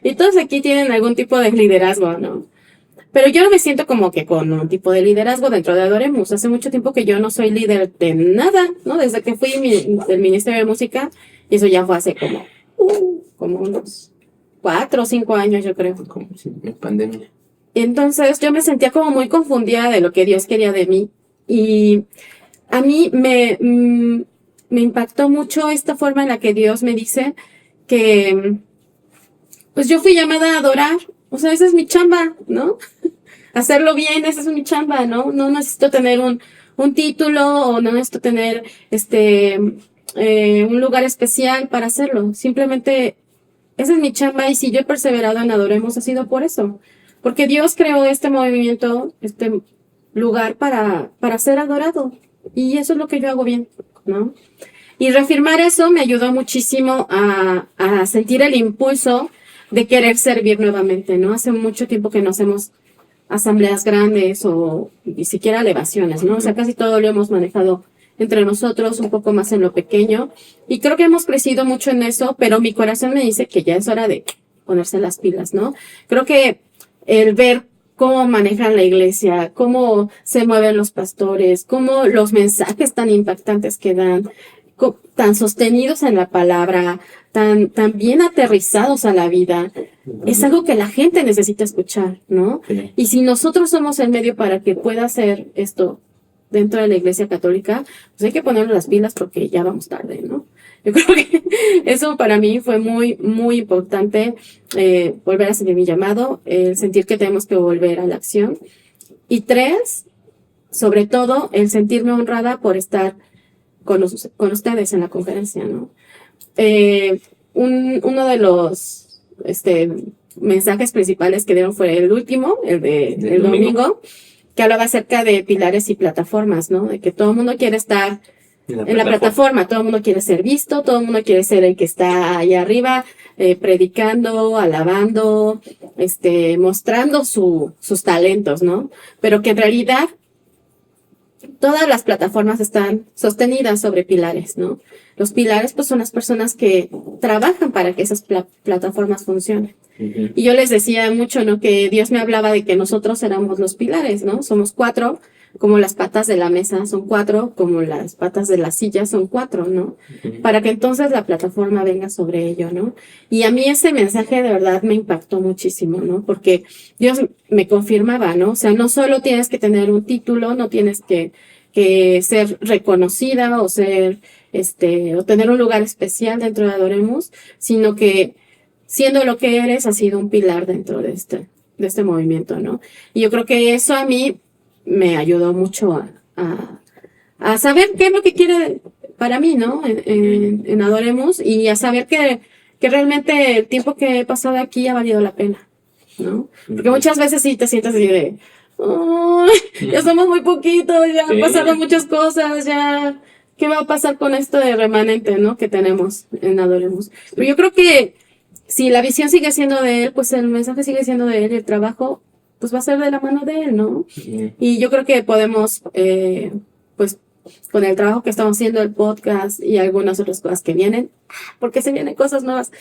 Y todos aquí tienen algún tipo de liderazgo, ¿no? Pero yo no me siento como que con un tipo de liderazgo dentro de Adoremus. Hace mucho tiempo que yo no soy líder de nada, ¿no? Desde que fui del Ministerio de Música, y eso ya fue hace como unos 4 o 5 años, yo creo.
Como si en pandemia.
Entonces yo me sentía como muy confundida de lo que Dios quería de mí. Y a mí me impactó mucho esta forma en la que Dios me dice que pues yo fui llamada a adorar. O sea, esa es mi chamba, ¿no? Hacerlo bien, esa es mi chamba, ¿no? No necesito tener un título o no necesito tener un lugar especial para hacerlo. Simplemente esa es mi chamba y si yo he perseverado en Adoremos ha sido por eso. Porque Dios creó este movimiento, este lugar para ser adorado. Y eso es lo que yo hago bien, ¿no? Y reafirmar eso me ayudó muchísimo a sentir el impulso de querer servir nuevamente, ¿no? Hace mucho tiempo que no hacemos asambleas grandes o ni siquiera elevaciones, ¿no? O sea, casi todo lo hemos manejado entre nosotros, un poco más en lo pequeño. Y creo que hemos crecido mucho en eso, pero mi corazón me dice que ya es hora de ponerse las pilas, ¿no? Creo que el ver cómo manejan la iglesia, cómo se mueven los pastores, cómo los mensajes tan impactantes que dan, tan sostenidos en la palabra, tan bien aterrizados a la vida, es algo que la gente necesita escuchar, ¿no?
Sí.
Y si nosotros somos el medio para que pueda hacer esto dentro de la iglesia católica, pues hay que ponernos las pilas porque ya vamos tarde, ¿no? Yo creo que eso para mí fue muy, muy importante, volver a sentir mi llamado, sentir que tenemos que volver a la acción. Y 3, sobre todo, el sentirme honrada por estar con ustedes en la conferencia, ¿no? Uno de los mensajes principales que dieron fue el último, el del domingo, que hablaba acerca de pilares y plataformas, ¿no? De que todo el mundo quiere estar en la plataforma, todo el mundo quiere ser visto, todo el mundo quiere ser el que está ahí arriba, predicando, alabando, mostrando sus talentos, ¿no? Pero que en realidad todas las plataformas están sostenidas sobre pilares, ¿no? Los pilares, pues, son las personas que trabajan para que esas plataformas funcionen.
Ujú.
Y yo les decía mucho, ¿no? Que Dios me hablaba de que nosotros éramos los pilares, ¿no? Somos 4, como las patas de la mesa son 4, como las patas de la silla son 4, ¿no?
Ujú.
Para que entonces la plataforma venga sobre ello, ¿no? Y a mí ese mensaje de verdad me impactó muchísimo, ¿no? Porque Dios me confirmaba, ¿no? O sea, no solo tienes que tener un título, no tienes que ser reconocida o ser, o tener un lugar especial dentro de Adoremos, sino que siendo lo que eres, has sido un pilar dentro de este movimiento, ¿no? Y yo creo que eso a mí me ayudó mucho a saber qué es lo que quiere para mí, ¿no? En Adoremos, y a saber que realmente el tiempo que he pasado aquí ha valido la pena, ¿no? Porque muchas veces sí te sientes así de, "Ay, ya somos muy poquitos, ya han pasado muchas cosas, ya, ¿qué va a pasar con esto de remanente, ¿no? Que tenemos en Adoremos?" Pero yo creo que si la visión sigue siendo de él, pues el mensaje sigue siendo de él, y el trabajo, pues va a ser de la mano de él, ¿no?
Ujú.
Y yo creo que podemos, pues, con el trabajo que estamos haciendo, el podcast y algunas otras cosas que vienen, porque se vienen cosas nuevas,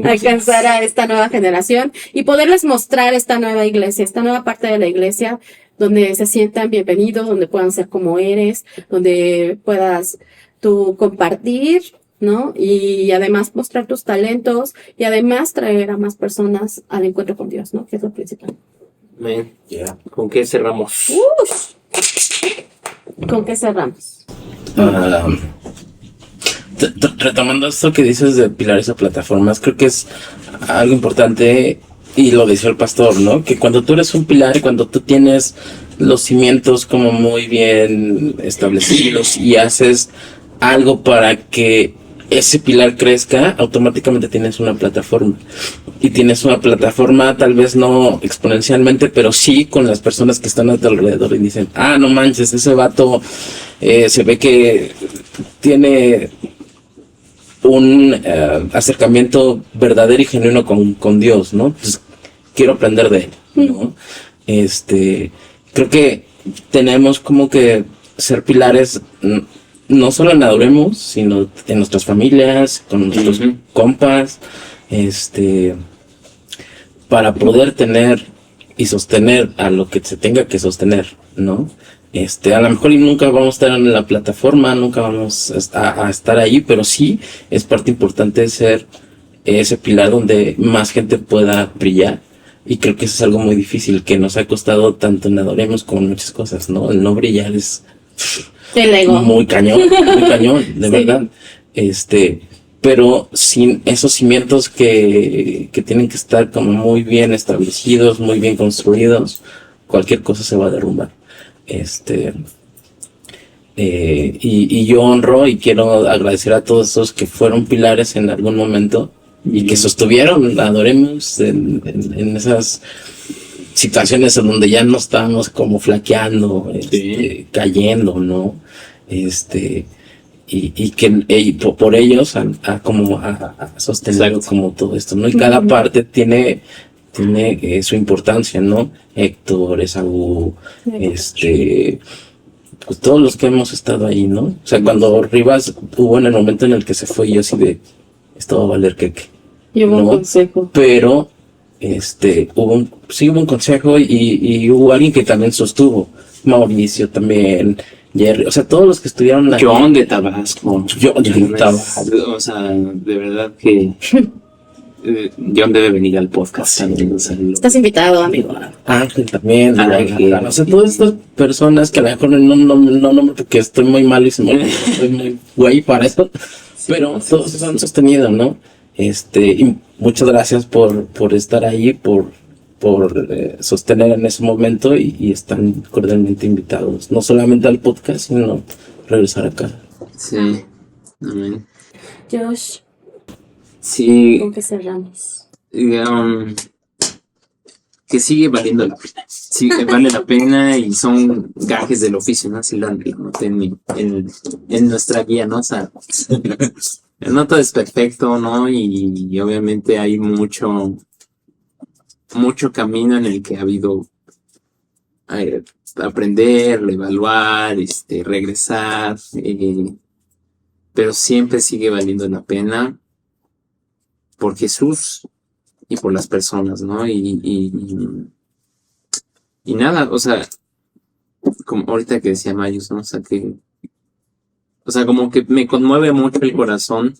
alcanzar a esta nueva generación y poderles mostrar esta nueva iglesia, esta nueva parte de la iglesia, donde se sientan bienvenidos, donde puedan ser como eres, donde puedas tú compartir, ¿no? Y además mostrar tus talentos y además traer a más personas al encuentro con Dios, ¿no? Que es lo principal.
Amén. ¿Con qué cerramos?
¿Con qué cerramos?
Ah, retomando esto que dices de pilares o plataformas, creo que es algo importante, y lo decía el pastor, ¿no? Que cuando tú eres un pilar, cuando tú tienes los cimientos como muy bien establecidos y haces algo para que ese pilar crezca, automáticamente tienes una plataforma. Y tienes una plataforma, tal vez no exponencialmente, pero sí con las personas que están a tu alrededor y dicen, no manches, ese vato se ve que tiene un acercamiento verdadero y genuino con Dios, ¿no? Pues quiero aprender de él, ¿no? Creo que tenemos como que ser pilares, no solo en Adoremos, sino en nuestras familias, con nuestros compas, para poder tener y sostener a lo que se tenga que sostener, ¿no? A lo mejor y nunca vamos a estar en la plataforma, nunca vamos a estar ahí, pero sí es parte importante de ser ese pilar donde más gente pueda brillar. Y creo que eso es algo muy difícil, que nos ha costado tanto en Adoremos como en muchas cosas, ¿no? El no brillar es
El ego.
muy cañón, de verdad. Pero sin esos cimientos que tienen que estar como muy bien establecidos, muy bien construidos, cualquier cosa se va a derrumbar. Y yo honro y quiero agradecer a todos esos que fueron pilares en algún momento y que sostuvieron, Adoremos en esas situaciones en donde ya no estábamos como flaqueando, cayendo, ¿no? Y que por ellos a sostener como todo esto, ¿no? Y cada parte tiene su importancia, ¿no? Héctor, Esaú, pues todos los que hemos estado ahí, ¿no? O sea, cuando Rivas hubo en el momento en el que se fue, yo así de, esto va a valer queque.
Y hubo un consejo.
Pero, hubo un consejo y hubo alguien que también sostuvo. Mauricio también, Jerry, o sea, todos los que estuvieron ahí.
John de Tabasco.
John de Tabasco.
O sea, de verdad que John debe venir al podcast también. O sea,
Estás invitado, amigo.
Ángel también.
Ángel.
O sea, todas estas personas que a lo mejor no porque estoy muy malo y estoy muy güey para esto, pero todos se han sostenido, ¿no? Y muchas gracias por estar ahí, por sostener en ese momento y están cordialmente invitados, no solamente al podcast, sino regresar acá.
Sí, amén.
Josh,
Sí,
¿con qué cerramos?
que sigue valiendo la pena. Sí, vale la pena y son gajes del oficio, ¿no? Así lo anoté en nuestra guía, ¿no? O sea, no todo es perfecto, ¿no? Y obviamente hay mucho camino en el que ha habido aprender, evaluar, regresar, pero siempre sigue valiendo la pena por Jesús y por las personas, ¿no? Y nada, o sea, como ahorita que decía Mayus, ¿no? O sea, como que me conmueve mucho el corazón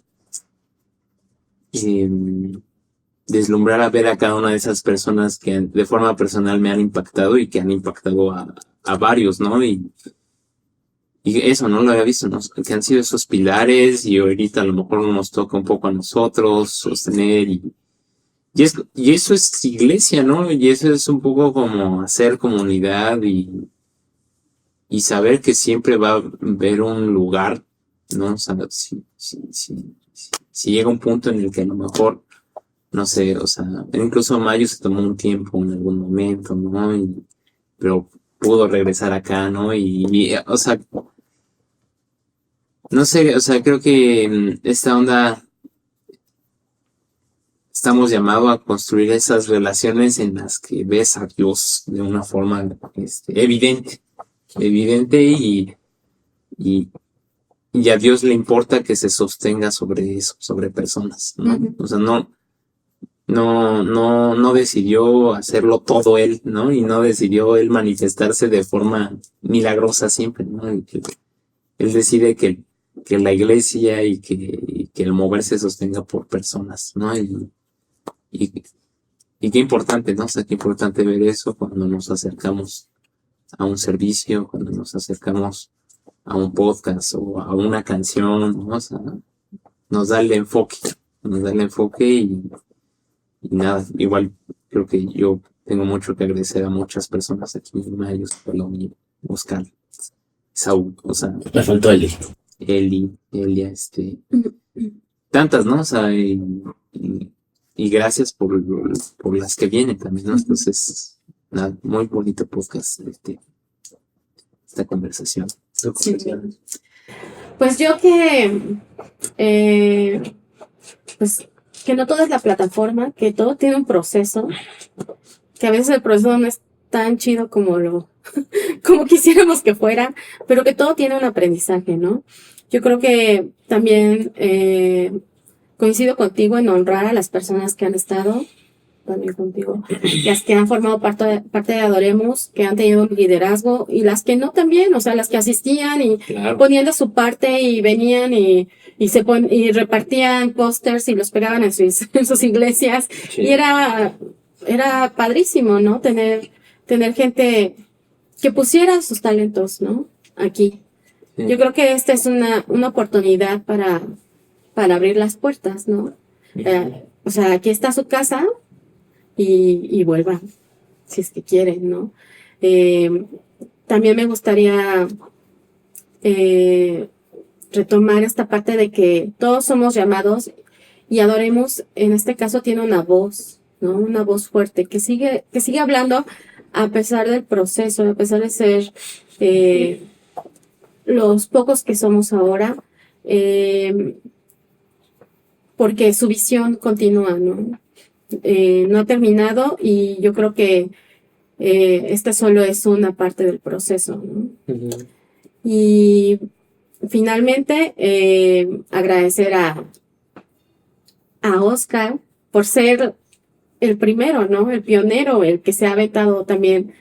deslumbrar a ver a cada una de esas personas que de forma personal me han impactado y que han impactado a varios, ¿no? Y eso no lo había visto, ¿no? Que han sido esos pilares y ahorita a lo mejor nos toca un poco a nosotros sostener y eso es iglesia, ¿no? Y eso es un poco como hacer comunidad y saber que siempre va a haber un lugar, ¿no? O sea, si llega un punto en el que a lo mejor, no sé, o sea, incluso Mayo se tomó un tiempo en algún momento, ¿no? Pero pudo regresar acá, ¿no? O sea, no sé, o sea, creo que esta onda estamos llamados a construir esas relaciones en las que ves a Dios de una forma evidente y a Dios le importa que se sostenga sobre eso, sobre personas, ¿no?
Ujú.
O sea, no decidió hacerlo todo él, ¿no? Y no decidió él manifestarse de forma milagrosa siempre, ¿no? Él decide que la iglesia y que el mover se sostenga por personas, ¿no? Y qué importante, ¿no? O sea, qué importante ver eso cuando nos acercamos a un servicio, cuando nos acercamos a un podcast o a una canción, ¿no? O sea, nos da el enfoque y nada, igual creo que yo tengo mucho que agradecer a muchas personas aquí, Mayos, Palomir, Oscar, Saúl, o sea,
Me faltó Eli.
Elia, tantas, ¿no? O sea, y gracias por las que vienen también, ¿no? Entonces, nada, muy bonito podcast, esta conversación.
Sí. Pues yo pues que no todo es la plataforma, que todo tiene un proceso, que a veces el proceso no es tan chido como quisiéramos que fuera, pero que todo tiene un aprendizaje, ¿no? Yo creo que también coincido contigo en honrar a las personas que han estado también contigo, las que han formado parte de Adoremos, que han tenido un liderazgo y las que no también, o sea, las que asistían y
Claro.
ponían de su parte y venían y repartían pósters y los pegaban en sus iglesias
Sí.
y era padrísimo, ¿no? Tener gente que pusiera sus talentos, ¿no? Aquí.
Sí.
Yo creo que esta es una oportunidad para abrir las puertas, ¿no? O sea, aquí está su casa y vuelvan, si es que quieren, ¿no? También me gustaría retomar esta parte de que todos somos llamados y Adoremos, en este caso, tiene una voz, ¿no? Una voz fuerte que sigue hablando a pesar del proceso, a pesar de ser los pocos que somos ahora, porque su visión continúa, ¿no? No ha terminado y yo creo que esta solo es una parte del proceso, ¿no?
Ujú.
Y finalmente agradecer a Oscar por ser el primero, ¿no? El pionero, el que se ha aventado también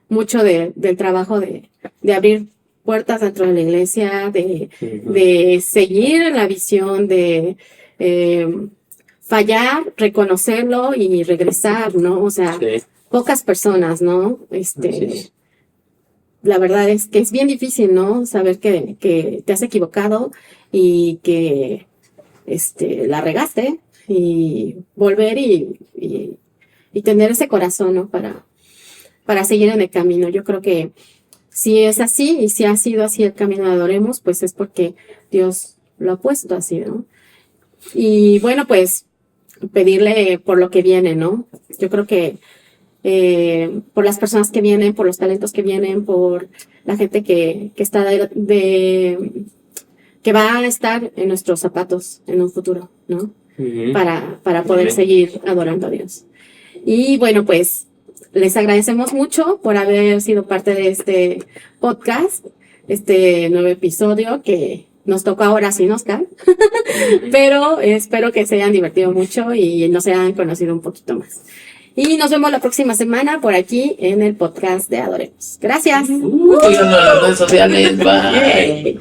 mucho del trabajo de abrir puertas dentro de la iglesia, de seguir la visión, de fallar, reconocerlo y regresar, ¿no? O sea,
Sí.
pocas personas, ¿no?
Sí.
La verdad es que es bien difícil, ¿no? Saber que te has equivocado y que la regaste y volver y tener ese corazón, ¿no? Para seguir en el camino. Yo creo que si es así y si ha sido así el camino de Adoremos, pues es porque Dios lo ha puesto así, ¿no? Y bueno, pues pedirle por lo que viene, ¿no? Yo creo que por las personas que vienen, por los talentos que vienen, por la gente que está que va a estar en nuestros zapatos en un futuro, ¿no? Para poder seguir adorando a Dios. Y bueno, pues les agradecemos mucho por haber sido parte de este podcast, este nuevo episodio que nos tocó ahora sin Oscar, pero espero que se hayan divertido mucho y nos hayan conocido un poquito más. Y nos vemos la próxima semana por aquí en el podcast de Adoremos. Gracias.
Síganos en las redes sociales. Bye.